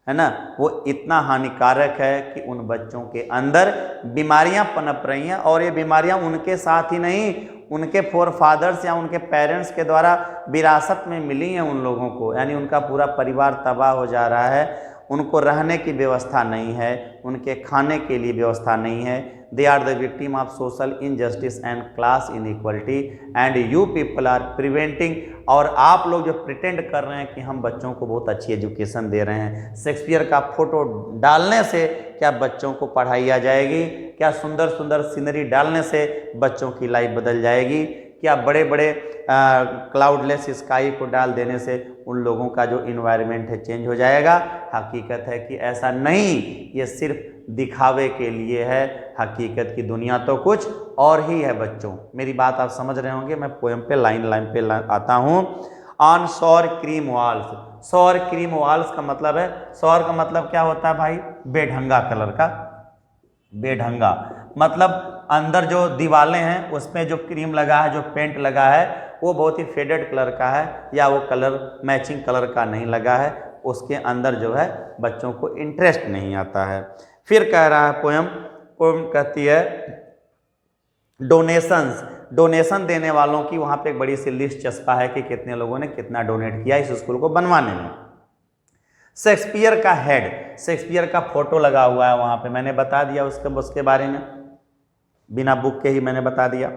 ना, वो इतना हानिकारक है कि उन बच्चों के अंदर बीमारियां पनप रही हैं। और ये बीमारियां उनके साथ ही नहीं, उनके फोरफादर्स या उनके पेरेंट्स के द्वारा विरासत में मिली हैं उन लोगों को, यानी उनका पूरा परिवार तबाह हो जा रहा है। उनको रहने की व्यवस्था नहीं है, उनके खाने के लिए व्यवस्था नहीं है। They are the victim of social injustice and class inequality and you people are preventing. और आप लोग जो प्रिटेंड कर रहे हैं कि हम बच्चों को बहुत अच्छी एजुकेशन दे रहे हैं, शेक्सपियर का फोटो डालने से क्या बच्चों को पढ़ाई आ जाएगी? क्या सुंदर सुंदर सीनरी डालने से बच्चों की लाइफ बदल जाएगी? क्या बड़े बड़े क्लाउडलेस स्काई को डाल देने से उन लोगों का जो इन्वायरमेंट है चेंज हो जाएगा? हकीकत है कि ऐसा नहीं, ये सिर्फ दिखावे के लिए है। हकीकत की दुनिया तो कुछ और ही है बच्चों। मेरी बात आप समझ रहे होंगे। मैं पोएम पे लाइन आता हूँ। ऑन सौर क्रीम वॉल्स। सौर क्रीम वॉल्स का मतलब है, सौर का मतलब क्या होता है भाई? बेढंगा कलर का। बेढंगा मतलब अंदर जो दीवारें हैं उसमें जो क्रीम लगा है, जो पेंट लगा है, वो बहुत ही फेडेड कलर का है या वो कलर मैचिंग कलर का नहीं लगा है। उसके अंदर जो है बच्चों को इंटरेस्ट नहीं आता है। फिर कह रहा है पोएम कहती है डोनेशंस। डोनेशन देने वालों की वहाँ पे एक बड़ी सी लिस्ट चस्पा है कि कितने लोगों ने कितना डोनेट किया इस स्कूल को बनवाने में। शेक्सपियर का हेड, शेक्सपियर का फोटो लगा हुआ है वहाँ पे, मैंने बता दिया उसके बारे में, बिना बुक के ही मैंने बता दिया।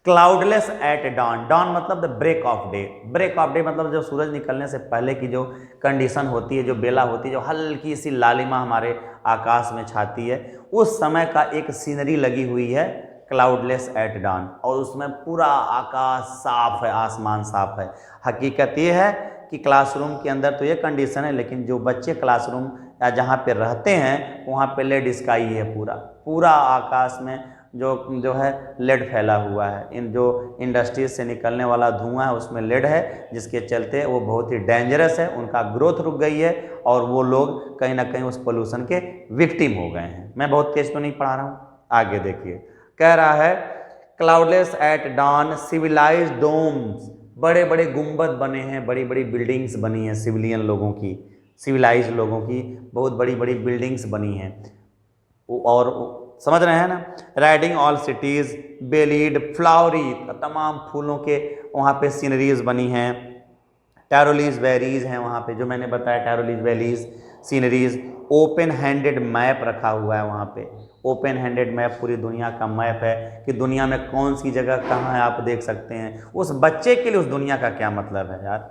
Cloudless at dawn. डॉन मतलब the break of day. Break of day मतलब जो सूरज निकलने से पहले की जो कंडीशन होती है, जो बेला होती है, जो हल्की सी लालिमा हमारे आकाश में छाती है, उस समय का एक सीनरी लगी हुई है क्लाउडलेस एट डॉन, और उसमें पूरा आकाश साफ है, आसमान साफ है। हकीकत ये है कि क्लासरूम के अंदर तो ये कंडीशन है, लेकिन जो बच्चे क्लासरूम या जहाँ पे रहते हैं वहाँ पे लेड स्काई है, पूरा पूरा आकाश में जो है लेड फैला हुआ है। इन जो इंडस्ट्रीज से निकलने वाला धुआं है उसमें लेड है, जिसके चलते वो बहुत ही डेंजरस है, उनका ग्रोथ रुक गई है और वो लोग कहीं ना कहीं उस पोल्यूशन के विक्टिम हो गए हैं। मैं बहुत तेज तो नहीं पढ़ा रहा हूँ, आगे देखिए। कह रहा है cloudless at dawn civilized domes, बड़े बड़े गुंबद बने हैं, बड़ी बड़ी बिल्डिंग्स बनी हैं सिविलियन लोगों की, सिविलाइज्ड लोगों की बहुत बड़ी बड़ी बिल्डिंग्स बनी हैं। और समझ रहे हैं ना, riding all cities bellied flowery, तमाम फूलों के वहाँ पे सीनरीज बनी हैं। टैरोलीज वैलीज हैं वहाँ पे, जो मैंने बताया टैरोलीज valleys sceneries. Open handed map रखा हुआ है वहाँ पे, ओपन हैंडेड मैप पूरी दुनिया का मैप है कि दुनिया में कौन सी जगह कहाँ है आप देख सकते हैं। उस बच्चे के लिए उस दुनिया का क्या मतलब है यार।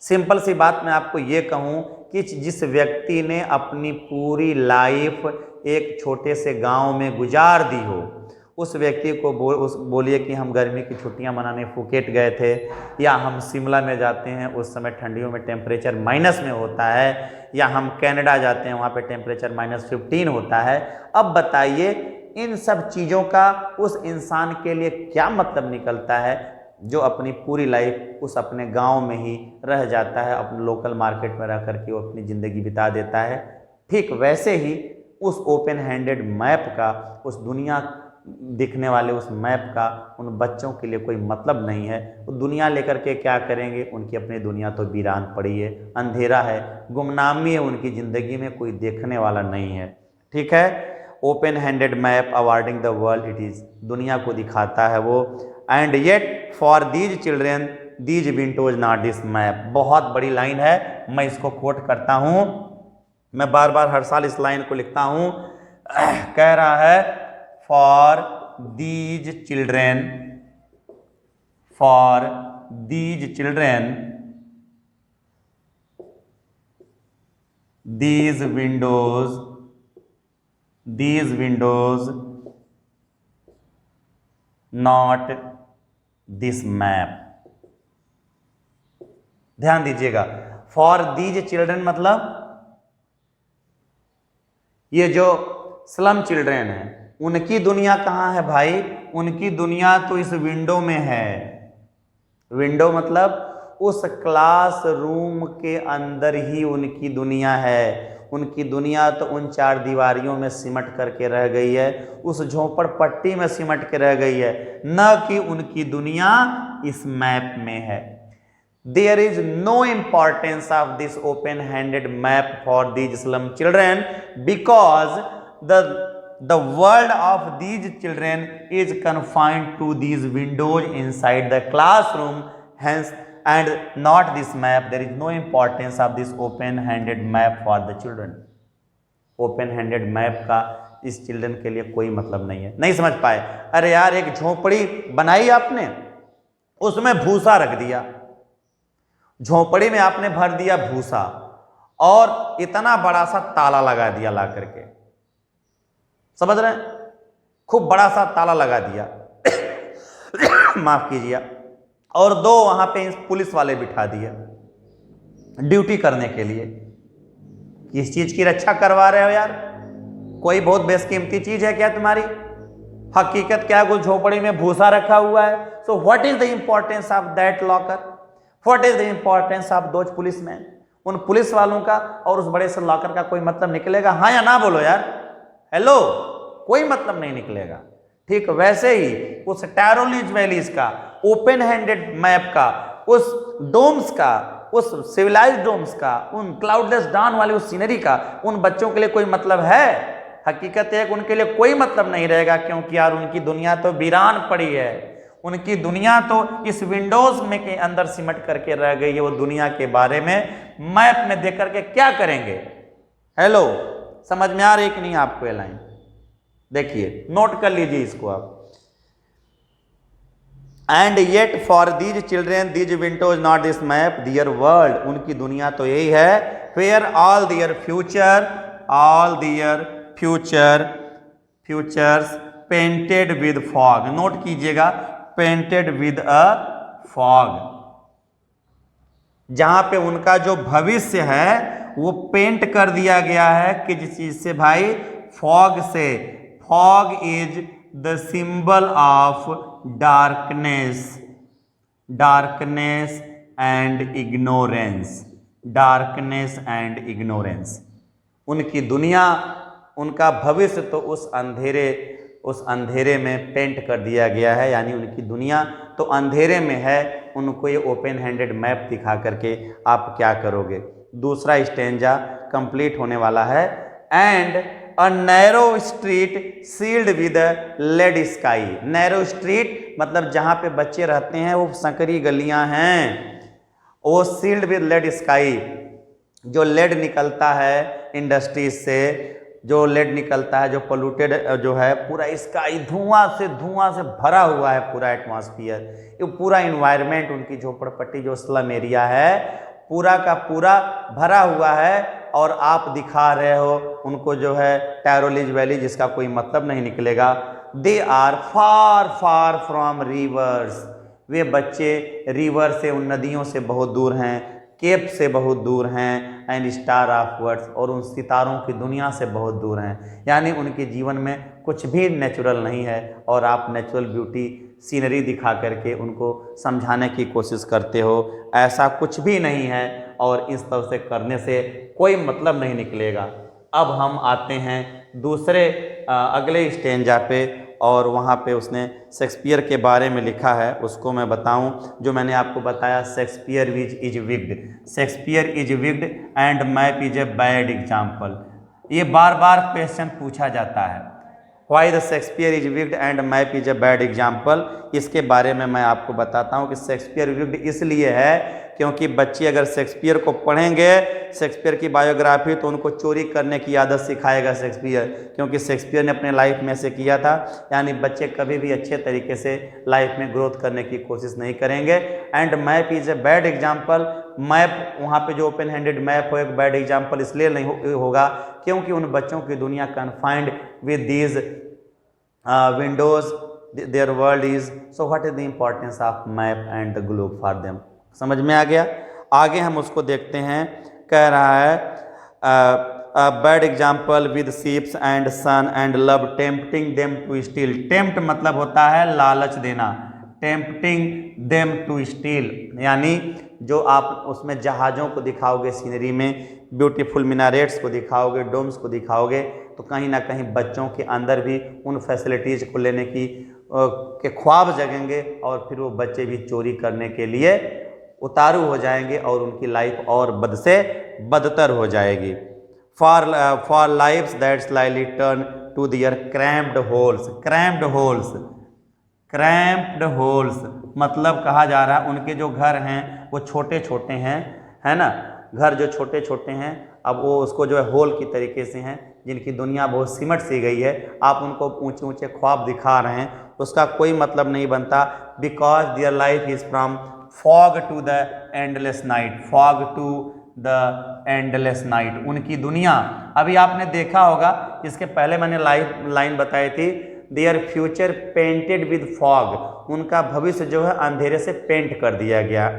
सिंपल सी बात मैं आपको ये कहूँ कि जिस व्यक्ति ने अपनी पूरी लाइफ एक छोटे से गांव में गुजार दी हो, उस व्यक्ति को बोलिए कि हम गर्मी की छुट्टियां मनाने फुकेट गए थे, या हम शिमला में जाते हैं उस समय ठंडियों में टेम्परेचर माइनस में होता है, या हम कनाडा जाते हैं वहाँ पे टेम्परेचर -15 होता है। अब बताइए इन सब चीज़ों का उस इंसान के लिए क्या मतलब निकलता है जो अपनी पूरी लाइफ उस अपने गांव में ही रह जाता है, अपने लोकल मार्केट में रह करके वो अपनी ज़िंदगी बिता देता है। ठीक वैसे ही उस ओपन हैंडेड मैप का, उस दुनिया दिखने वाले उस मैप का उन बच्चों के लिए कोई मतलब नहीं है। वो दुनिया लेकर के क्या करेंगे, उनकी अपनी दुनिया तो वीरान पड़ी है, अंधेरा है, गुमनामी है, उनकी ज़िंदगी में कोई देखने वाला नहीं है। ठीक है, open handed map awarding the world it is, दुनिया को दिखाता है वो। And yet for these children these windows not this map, बहुत बड़ी लाइन है, मैं इसको कोट करता हूँ, मैं बार बार हर साल इस लाइन को लिखता हूँ। कह रहा है for these children these windows not this map। ध्यान दीजिएगा, फॉर दीज चिल्ड्रेन मतलब ये जो स्लम चिल्ड्रेन है उनकी दुनिया कहाँ है भाई, उनकी दुनिया तो इस विंडो में है। विंडो मतलब उस क्लास रूम के अंदर ही उनकी दुनिया है। उनकी दुनिया तो उन 4 दीवारियों में सिमट करके रह गई है, उस झोपड़ पट्टी में सिमट के रह गई है, न कि उनकी दुनिया इस मैप में है। There is no importance of this open-handed map for these slum children because the world of these children is confined to these windows inside the classroom, hence and not this map. There is no importance of this open-handed map for the children. Open-handed map का इस children के लिए कोई मतलब नहीं है। नहीं समझ पाए? अरे यार, एक झोपड़ी बनाई आपने, उसमें भूसा रख दिया, झोपड़ी में आपने भर दिया भूसा और इतना बड़ा सा ताला लगा दिया ला करके, समझ रहे हैं, खूब बड़ा सा ताला लगा दिया माफ कीजिए, और 2 वहां पे पुलिस वाले बिठा दिए ड्यूटी करने के लिए। किस चीज की रक्षा करवा रहे हो यार? कोई बहुत बेशकीमती चीज है क्या तुम्हारी? हकीकत क्या है, झोपड़ी में भूसा रखा हुआ है। So what is the importance of that locker? What is the importance of those policeman? उन पुलिस वालों का और उस बड़े से लॉकर का कोई मतलब निकलेगा? हाँ या ना बोलो यार, हेलो, कोई मतलब नहीं निकलेगा। ठीक वैसे ही उस टैरोलीज वैलीज का, ओपन हैंडेड मैप का, उस डोम्स का, उस सिविलाइज्ड डोम्स का, उन क्लाउडलेस डॉन वाली उस सीनरी का उन बच्चों के लिए कोई मतलब है? हकीकत है कि उनके लिए कोई मतलब नहीं रहेगा, क्योंकि यार उनकी दुनिया तो वीरान पड़ी है, उनकी दुनिया तो इस विंडोज में के अंदर सिमट करके रह गई है। वो दुनिया के बारे में मैप में देख करके क्या करेंगे? हेलो, समझ में आ रही कि नहीं आपको ये लाइन? देखिए, नोट कर लीजिए इसको आप। And yet for these children these windows not this map their world, उनकी दुनिया तो यही है, where all their futures painted with fog. Note कीजिएगा, पेंटेड विद अ फॉग, जहां पे उनका जो भविष्य है वो पेंट कर दिया गया है कि जिस चीज से भाई, फॉग से। Fog is the symbol of darkness, darkness and ignorance, darkness and ignorance. उनकी दुनिया, उनका भविष्य तो उस अंधेरे में पेंट कर दिया गया है, यानी उनकी दुनिया तो अंधेरे में है। उनको ये ओपन हैंडेड मैप दिखा करके आप क्या करोगे। दूसरा स्टेंजा कंप्लीट होने वाला है। And a narrow street sealed with lead sky. Narrow street मतलब जहाँ पे बच्चे रहते हैं वो संकरी गलियाँ हैं, वो सील्ड विद लेड स्काई। जो लेड निकलता है इंडस्ट्रीज से, जो लेड निकलता है, जो पोल्यूटेड जो है पूरा स्काई धुआं से भरा हुआ है पूरा एटमॉस्फेयर। ये पूरा इन्वायरमेंट, उनकी झोपड़पट्टी जो स्लम एरिया है पूरा का पूरा भरा हुआ है। और आप दिखा रहे हो उनको जो है टैरोलिज वैली, जिसका कोई मतलब नहीं निकलेगा। They are far far from rivers. वे बच्चे रिवर से, उन नदियों से बहुत दूर हैं, केप से बहुत दूर हैं, एंड स्टार ऑफ वर्ड्स, और उन सितारों की दुनिया से बहुत दूर हैं। यानी उनके जीवन में कुछ भी नेचुरल नहीं है, और आप नेचुरल ब्यूटी सीनरी दिखा करके उनको समझाने की कोशिश करते हो। ऐसा कुछ भी नहीं है, और इस तरह से करने से कोई मतलब नहीं निकलेगा। अब हम आते हैं दूसरे अगले स्टेंजा पे, और वहाँ पे उसने शेक्सपियर के बारे में लिखा है, उसको मैं बताऊं। जो मैंने आपको बताया, Shakespeare is wicked, Shakespeare is wicked and map is a bad example. ये बार बार क्वेश्चन पूछा जाता है, why the Shakespeare is wicked and map is a bad example. इसके बारे में मैं आपको बताता हूँ कि शेक्सपियर विक्ड इसलिए है क्योंकि बच्चे अगर शेक्सपियर को पढ़ेंगे, शेक्सपियर की बायोग्राफी, तो उनको चोरी करने की आदत सिखाएगा शेक्सपियर, क्योंकि शेक्सपियर ने अपने लाइफ में से किया था। यानी बच्चे कभी भी अच्छे तरीके से लाइफ में ग्रोथ करने की कोशिश नहीं करेंगे। And map is a bad example. Map, वहाँ पे जो ओपन हैंडेड मैप हो, एक बैड एग्जाम्पल इसलिए नहीं होगा क्योंकि उन बच्चों की दुनिया confined with these Windows, there world is. So what is the importance of map and the globe for them. समझ में आ गया। आगे हम उसको देखते हैं। कह रहा है bad example with ships and sun and love tempting them to steal. Tempt मतलब होता है लालच देना, टेम्पटिंग देम टू स्टील, यानी जो आप उसमें जहाज़ों को दिखाओगे सीनरी में, ब्यूटीफुल मिनारेट्स को दिखाओगे, डोम्स को दिखाओगे, तो कहीं ना कहीं बच्चों के अंदर भी उन फैसिलिटीज़ को लेने की के ख्वाब जगेंगे, और फिर वो बच्चे भी चोरी करने के लिए उतारू हो जाएंगे, और उनकी लाइफ और बद से बदतर हो जाएगी। For lives that slightly turn to their cramped holes. Cramped holes, cramped holes मतलब कहा जा रहा है उनके जो घर हैं वो छोटे छोटे हैं, है ना। घर जो छोटे छोटे हैं, अब वो उसको जो है होल की तरीके से हैं, जिनकी दुनिया बहुत सिमट सी गई है। आप उनको ऊंचे ऊंचे ख्वाब दिखा रहे हैं, उसका कोई मतलब नहीं बनता। Because their life is from fog to the endless night, fog to the endless night. उनकी दुनिया, अभी आपने देखा होगा, इसके पहले मैंने लाइन बताई थी, their future painted with fog. उनका भविष्य जो है अंधेरे से पेंट कर दिया गया,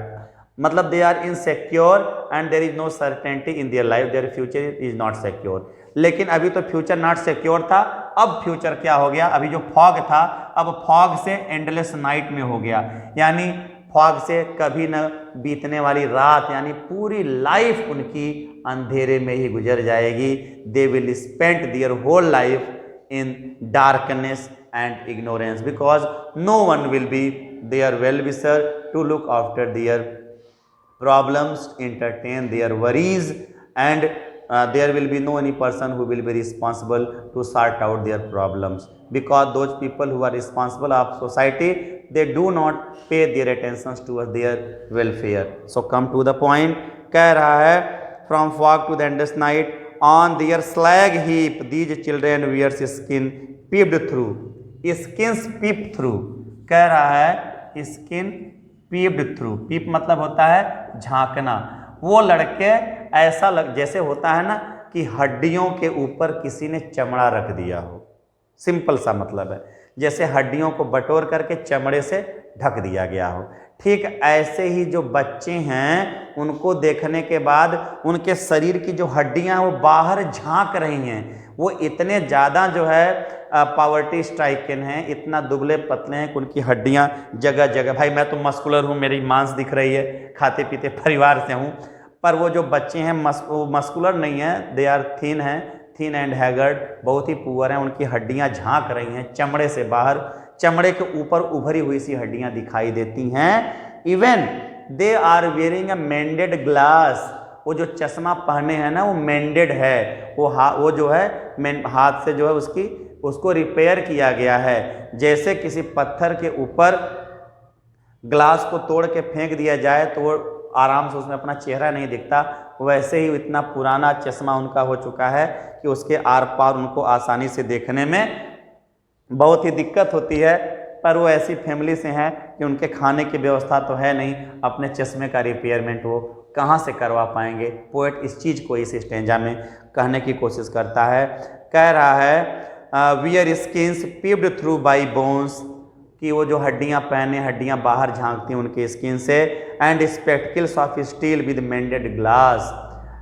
मतलब they are insecure and there is no certainty in their life, their future is not secure. लेकिन अभी तो फ्यूचर नॉट सिक्योर था, अब फ्यूचर क्या हो गया, अभी जो फॉग था अब फॉग से एंडलेस नाइट में हो गया। यानी फॉग से कभी न बीतने वाली रात, यानी पूरी लाइफ उनकी अंधेरे में ही गुजर जाएगी। They will spend their whole life in darkness and ignorance because no one will be their well-wisher to look after their problems, entertain their worries, and there will be no any person who will be responsible to sort out their problems, because those people who are responsible of society, they do not pay their attention towards their welfare. So come to the point. कह रहा है from fog to the endless night on their slag heap these children wears skin peeped through, skins peep through। कह रहा है skin peeped through, peep मतलब होता है झांकना। वो लड़के ऐसा जैसे होता है ना कि हड्डियों के ऊपर किसी ने चमड़ा रख दिया हो, सिंपल सा मतलब है, जैसे हड्डियों को बटोर करके चमड़े से ढक दिया गया हो। ठीक ऐसे ही जो बच्चे हैं उनको देखने के बाद उनके शरीर की जो हड्डियां वो बाहर झांक रही हैं, वो इतने ज़्यादा जो है पावर्टी स्ट्राइकन हैं, इतना दुबले पतले हैं कि उनकी हड्डियां जगह जगह, भाई मैं तो मस्कुलर हूँ, मेरी मांस दिख रही है, खाते पीते परिवार से हूँ, पर वो जो बच्चे हैं मस्कुलर नहीं है, दे आर थिन हैं, थिन एंड हैगर्ड, बहुत ही पुअर हैं, उनकी हड्डियां झांक रही हैं चमड़े से बाहर, चमड़े के ऊपर उभरी हुई सी हड्डियां दिखाई देती हैं। Even they are wearing a mended glass, वो जो चश्मा पहने हैं ना वो मेंडेड है, वो जो है हाथ से जो है उसको रिपेयर किया गया है, जैसे किसी पत्थर के ऊपर ग्लास को तोड़ के फेंक दिया जाए तो वो आराम से उसमें अपना चेहरा नहीं दिखता, वैसे ही इतना पुराना चश्मा उनका हो चुका है कि उसके आर पार उनको आसानी से देखने में बहुत ही दिक्कत होती है। पर वो ऐसी फैमिली से हैं कि उनके खाने की व्यवस्था तो है नहीं, अपने चश्मे का रिपेयरमेंट वो कहाँ से करवा पाएंगे। पोएट इस चीज़ को इस स्टेंजा में कहने की कोशिश करता है, कह रहा है wear skins peeped through by bones, कि वो जो हड्डियां पहने, हड्डियां बाहर झांकती हैं उनके स्किन से, and spectacles of steel with मेंडेड glass,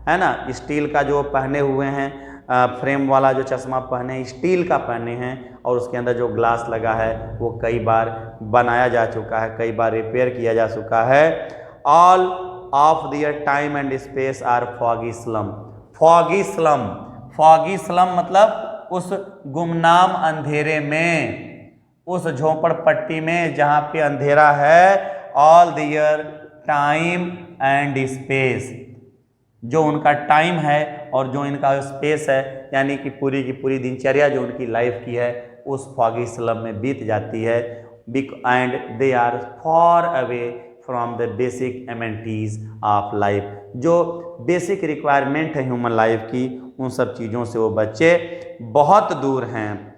है ना, स्टील का जो पहने हुए हैं, फ्रेम वाला जो चश्मा पहने स्टील का पहने हैं, और उसके अंदर जो ग्लास लगा है वो कई बार बनाया जा चुका है, कई बार रिपेयर किया जा चुका है। All of their time and space are foggy slum, foggy slum, foggy slum मतलब उस गुमनाम अंधेरे में, उस झोपड़पट्टी में जहाँ पे अंधेरा है, all their time and space, जो उनका टाइम है और जो इनका स्पेस है, यानी कि पूरी की पूरी दिनचर्या जो उनकी लाइफ की है उस फॉगी स्लम में बीत जाती है। And they are far away from the basic amenities of life, जो बेसिक रिक्वायरमेंट है ह्यूमन लाइफ की, उन सब चीज़ों से वो बच्चे बहुत दूर हैं।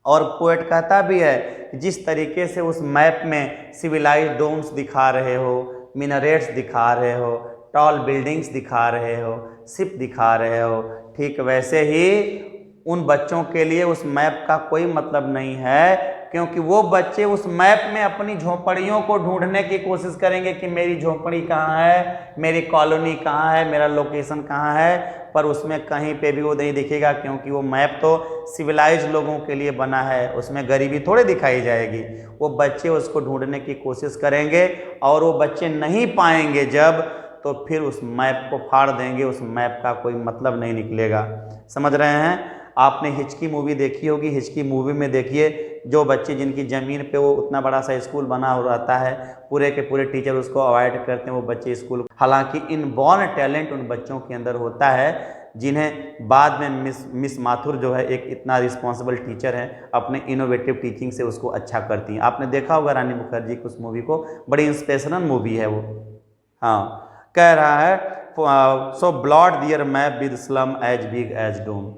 और पोएट कहता भी है कि जिस तरीके से उस मैप में सिविलाइज्ड डोम्स दिखा रहे हो, मिनरेट्स दिखा रहे हो, टॉल बिल्डिंग्स दिखा रहे हो, शिप दिखा रहे हो, ठीक वैसे ही उन बच्चों के लिए उस मैप का कोई मतलब नहीं है, क्योंकि वो बच्चे उस मैप में अपनी झोपड़ियों को ढूंढने की कोशिश करेंगे कि मेरी झोपड़ी कहाँ है, मेरी कॉलोनी कहाँ है, मेरा लोकेशन कहाँ है, पर उसमें कहीं पे भी वो नहीं दिखेगा, क्योंकि वो मैप तो सिविलाइज्ड लोगों के लिए बना है, उसमें गरीबी थोड़ी दिखाई जाएगी। वो बच्चे उसको ढूंढने की कोशिश करेंगे और वो बच्चे नहीं पाएंगे जब, तो फिर उस मैप को फाड़ देंगे, उस मैप का कोई मतलब नहीं निकलेगा। समझ रहे हैं? आपने हिचकी मूवी देखी होगी, हिचकी मूवी में देखिए जो बच्चे जिनकी ज़मीन पे वो उतना बड़ा सा स्कूल बना हो रहता है, पूरे के पूरे टीचर उसको अवॉइड करते हैं, वो बच्चे स्कूल, हालांकि इनबॉर्न टैलेंट उन बच्चों के अंदर होता है, जिन्हें बाद में मिस माथुर जो है एक इतना रिस्पॉन्सिबल टीचर है, अपने इनोवेटिव टीचिंग से उसको अच्छा करती हैं। आपने देखा होगा रानी मुखर्जी की उस मूवी को, बड़ी इंस्पिरेशनल मूवी है वो। हाँ, कह रहा है so blot their map with slums as big as doom,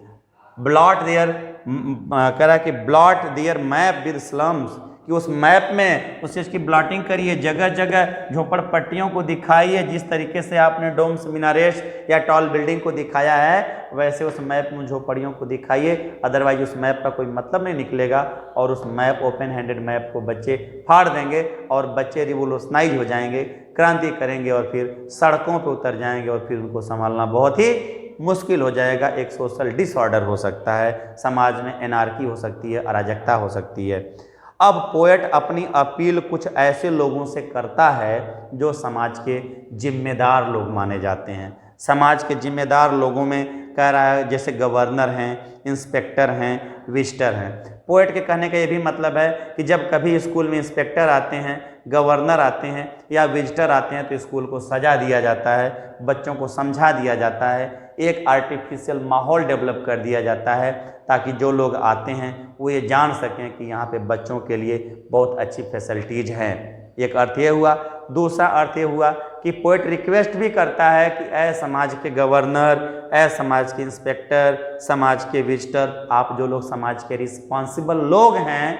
blot their, कह रहा है कि blot their map with slums, कि उस मैप में उस चीज़ की ब्लॉटिंग करिए, जगह जगह झोपड़पट्टियों को दिखाइए, जिस तरीके से आपने डोम्स, मिनारेस या टॉल बिल्डिंग को दिखाया है वैसे उस मैप में झोपड़ियों को दिखाइए, अदरवाइज उस मैप का कोई मतलब नहीं निकलेगा। और उस मैप, ओपन हैंडेड मैप को बच्चे फाड़ देंगे और बच्चे रिवोल्यूशनाइज हो जाएंगे, क्रांति करेंगे और फिर सड़कों पर उतर जाएंगे और फिर उनको संभालना बहुत ही मुश्किल हो जाएगा। एक सोशल डिसऑर्डर हो सकता है, समाज में एनार्की हो सकती है, अराजकता हो सकती है। अब पोएट अपनी अपील कुछ ऐसे लोगों से करता है जो समाज के जिम्मेदार लोग माने जाते हैं। समाज के जिम्मेदार लोगों में कह रहा है जैसे गवर्नर हैं, इंस्पेक्टर हैं, विजिटर हैं। पोएट के कहने का ये भी मतलब है कि जब कभी स्कूल में इंस्पेक्टर आते हैं, गवर्नर आते हैं या विजिटर आते हैं तो स्कूल को सजा दिया जाता है, बच्चों को समझा दिया जाता है, एक आर्टिफिशियल माहौल डेवलप कर दिया जाता है ताकि जो लोग आते हैं वो ये जान सकें कि यहाँ पे बच्चों के लिए बहुत अच्छी फैसिलिटीज़ हैं। एक अर्थ ये हुआ। दूसरा अर्थ ये हुआ कि पोएट रिक्वेस्ट भी करता है कि ऐ समाज के गवर्नर, ऐ समाज के इंस्पेक्टर, समाज के विजिटर, आप जो लोग समाज के रिस्पॉन्सिबल लोग हैं,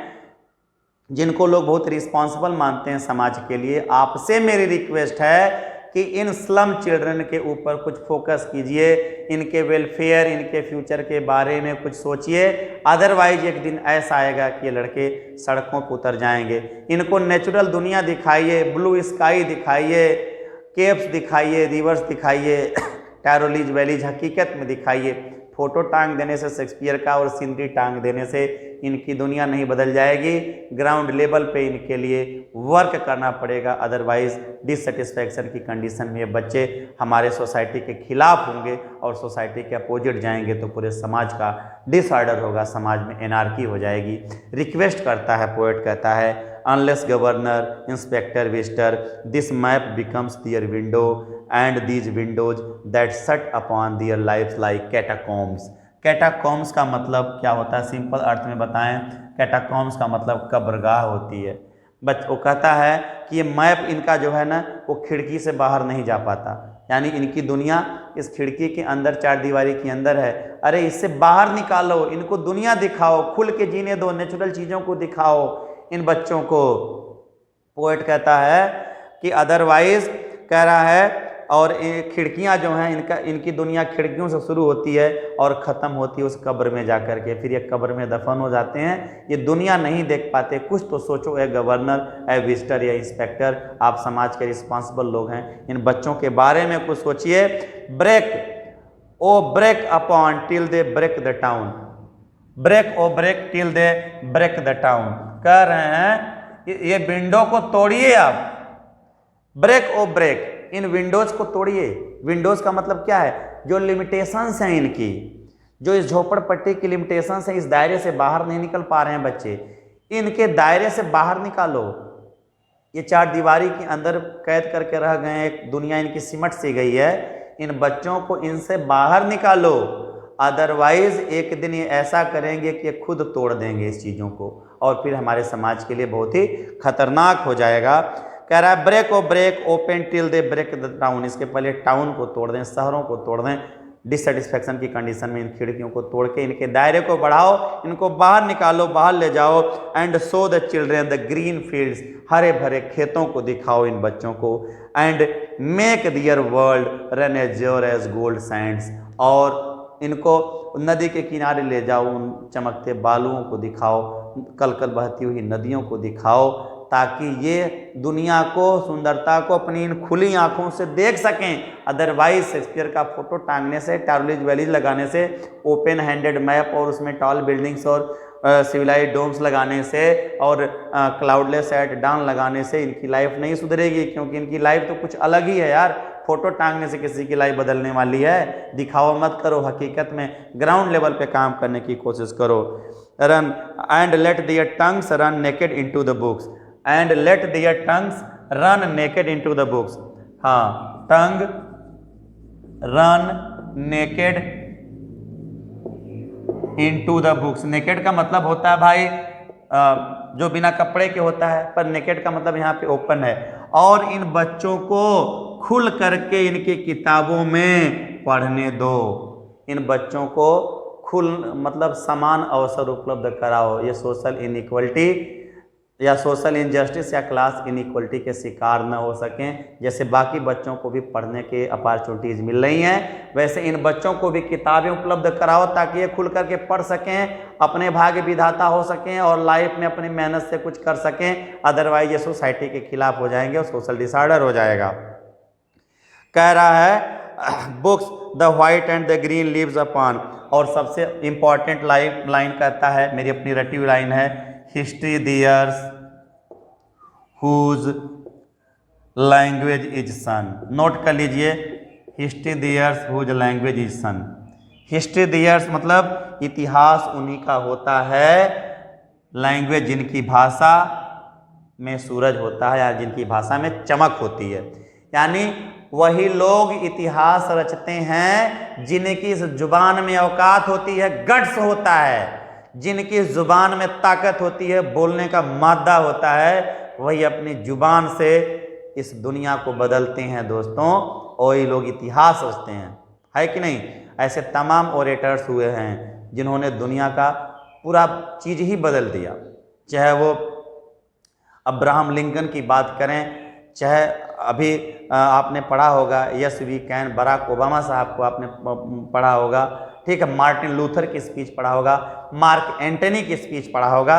जिनको लोग बहुत रिस्पॉन्सिबल मानते हैं समाज के लिए, आपसे मेरी रिक्वेस्ट है कि इन स्लम चिल्ड्रन के ऊपर कुछ फोकस कीजिए, इनके वेलफेयर, इनके फ्यूचर के बारे में कुछ सोचिए। अदरवाइज एक दिन ऐसा आएगा कि ये लड़के सड़कों पर उतर जाएंगे। इनको नेचुरल दुनिया दिखाइए, ब्लू स्काई दिखाइए, केव्स दिखाइए, रिवर्स दिखाइए, टैरोलीज वैलीज हकीकत में दिखाइए। फोटो टांग देने से शेक्सपियर का और सीनरी टांग देने से इनकी दुनिया नहीं बदल जाएगी। ग्राउंड लेवल पे इनके लिए वर्क करना पड़ेगा, अदरवाइज डिससेटिस्फैक्शन की कंडीशन में ये बच्चे हमारे सोसाइटी के खिलाफ होंगे और सोसाइटी के अपोजिट जाएंगे तो पूरे समाज का डिसऑर्डर होगा, समाज में एनार्की हो जाएगी। रिक्वेस्ट करता है पोएट, कहता है unless governor inspector visitor this map becomes their window and these windows that shut upon their lives like catacombs. Catacombs का मतलब क्या होता है, सिंपल अर्थ में बताएं। कैटाकॉम्स का मतलब कब्रगाह होती है। वो कहता है कि ये मैप इनका जो है ना वो खिड़की से बाहर नहीं जा पाता, यानी इनकी दुनिया इस खिड़की के अंदर, चार दीवारी के अंदर है। अरे इससे बाहर निकालो, इनको दुनिया दिखाओ, खुल के जीने दो, नेचुरल चीज़ों को दिखाओ इन बच्चों को। पोएट कहता है कि अदरवाइज कह रहा है, और खिड़कियां जो हैं इनकी दुनिया खिड़कियों से शुरू होती है और ख़त्म होती है उस कब्र में जाकर के, फिर ये कब्र में दफन हो जाते हैं। ये दुनिया नहीं देख पाते। कुछ तो सोचो, ए गवर्नर, ए विजिटर या इंस्पेक्टर, आप समाज के रिस्पॉन्सिबल लोग हैं, इन बच्चों के बारे में कुछ सोचिए। Break upon till they break the town, break till they break the town. कह रहे हैं ये विंडो को तोड़िए आप, ब्रेक इन विंडोज को तोड़िए। विंडोज का मतलब क्या है, जो लिमिटेशंस हैं इनकी, जो इस झोपड़पट्टी की लिमिटेशंस हैं, इस दायरे से बाहर नहीं निकल पा रहे हैं बच्चे, इनके दायरे से बाहर निकालो। ये चार दीवारी के अंदर कैद करके रह गए हैं, एक दुनिया इनकी सिमट सी गई है। इन बच्चों को इनसे बाहर निकालो, अदरवाइज एक दिन ये ऐसा करेंगे कि ये खुद तोड़ देंगे इस चीज़ों को, और फिर हमारे समाज के लिए बहुत ही खतरनाक हो जाएगा। कह रहा है break open till they break the town. इसके पहले टाउन को तोड़ दें, शहरों को तोड़ दें, डिससेटिस्फैक्शन की कंडीशन में इन खिड़कियों को तोड़ के इनके दायरे को बढ़ाओ, इनको बाहर निकालो, बाहर ले जाओ। And show the children the green fields, हरे भरे खेतों को दिखाओ इन बच्चों को। And make their world run azure as gold sands, और इनको नदी के किनारे ले जाओ, उन चमकते बालुओं को दिखाओ, कल कल बहती हुई नदियों को दिखाओ, ताकि ये दुनिया को, सुंदरता को अपनी इन खुली आंखों से देख सकें। अदरवाइज शेक्सपियर का फोटो टांगने से, टैरोलीज वैलीज लगाने से, ओपन हैंडेड मैप और उसमें टॉल बिल्डिंग्स और सिविलाइज डोम्स लगाने से और क्लाउडलेस एट डाउन लगाने से इनकी लाइफ नहीं सुधरेगी, क्योंकि इनकी लाइफ तो कुछ अलग ही है यार। फोटो टांगने से किसी की लाइफ बदलने वाली है? दिखावा मत करो, हकीकत में ग्राउंड लेवल पे काम करने की कोशिश करो। Run and let their tongues run naked into the books, and let their tongues run naked into the books. हाँ, tongue run naked into the books. Naked का मतलब होता है भाई जो बिना कपड़े के होता है, पर नेकेड का मतलब यहाँ पे ओपन है। और इन बच्चों को खुल करके इनकी किताबों में पढ़ने दो, इन बच्चों को खुल मतलब समान अवसर उपलब्ध कराओ। ये सोशल इनइक्वलिटी या सोशल इनजस्टिस या क्लास इनइक्वलिटी के शिकार न हो सकें। जैसे बाकी बच्चों को भी पढ़ने के अपॉर्चुनिटीज़ मिल रही हैं, वैसे इन बच्चों को भी किताबें उपलब्ध कराओ ताकि ये खुल करके पढ़ सकें, अपने भाग्य विधाता हो सकें और लाइफ में अपनी मेहनत से कुछ कर सकें। अदरवाइज ये सोसाइटी के खिलाफ हो जाएंगे और सोशल डिसऑर्डर हो जाएगा। कह रहा है books the white and the green leaves upon, और सबसे इंपॉर्टेंट लाइन कहता है, मेरी अपनी रटी हुई लाइन है, history theirs whose language is sun. नोट कर लीजिए, history theirs whose language is sun. History theirs मतलब इतिहास उन्हीं का होता है, लैंग्वेज जिनकी भाषा में सूरज होता है या जिनकी भाषा में चमक होती है। यानी वही लोग इतिहास रचते हैं जिनकी इस जुबान में औकात होती है, गट्स होता है, जिनकी जुबान में ताकत होती है, बोलने का मादा होता है, वही अपनी जुबान से इस दुनिया को बदलते हैं दोस्तों, और ये लोग इतिहास रचते हैं, है कि नहीं? ऐसे तमाम ओरेटर्स हुए हैं जिन्होंने दुनिया का पूरा चीज़ ही बदल दिया। चाहे वो अब्राहम लिंकन की बात करें, चाहे अभी आपने पढ़ा होगा yes we can, Barack Obama साहब को आपने पढ़ा होगा, ठीक है, मार्टिन लूथर की स्पीच पढ़ा होगा, मार्क एंटनी की स्पीच पढ़ा होगा।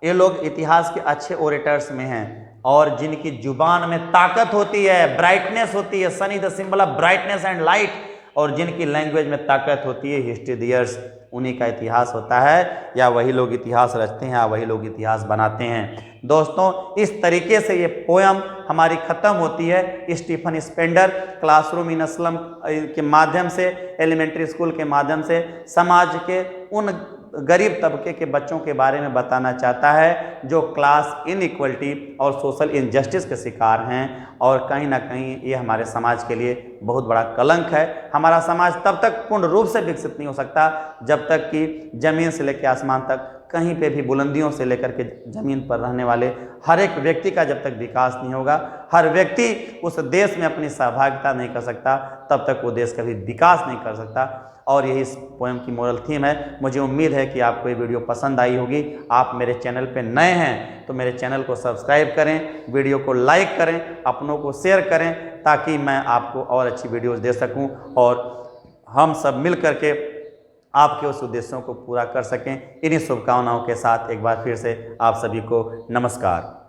ये लोग इतिहास के अच्छे ओरेटर्स में हैं और जिनकी जुबान में ताकत होती है, ब्राइटनेस होती है, sun is the symbol of brightness and light, और जिनकी लैंग्वेज में ताकत होती है, हिस्ट्री दियर्स, उन्हीं का इतिहास होता है, या वही लोग इतिहास रचते हैं या वही लोग इतिहास बनाते हैं। दोस्तों, इस तरीके से ये पोयम हमारी ख़त्म होती है। Stephen Spender classroom in slum के माध्यम से, एलिमेंट्री स्कूल के माध्यम से समाज के उन गरीब तबके के बच्चों के बारे में बताना चाहता है जो क्लास इनइक्वलिटी और सोशल इनजस्टिस के शिकार हैं, और कहीं ना कहीं ये हमारे समाज के लिए बहुत बड़ा कलंक है। हमारा समाज तब तक पूर्ण रूप से विकसित नहीं हो सकता जब तक कि ज़मीन से लेकर आसमान तक, कहीं पे भी बुलंदियों से लेकर के ज़मीन पर रहने वाले हर एक व्यक्ति का जब तक विकास नहीं होगा, हर व्यक्ति उस देश में अपनी सहभागिता नहीं कर सकता, तब तक वो देश कभी विकास नहीं कर सकता। और यही इस पोएम की मोरल थीम है। मुझे उम्मीद है कि आपको ये वीडियो पसंद आई होगी। आप मेरे चैनल पे नए हैं तो मेरे चैनल को सब्सक्राइब करें, वीडियो को लाइक करें, अपनों को शेयर करें, ताकि मैं आपको और अच्छी वीडियोज़ दे सकूं और हम सब मिल करके आपके उस उद्देश्यों को पूरा कर सकें। इन्हीं शुभकामनाओं के साथ एक बार फिर से आप सभी को नमस्कार।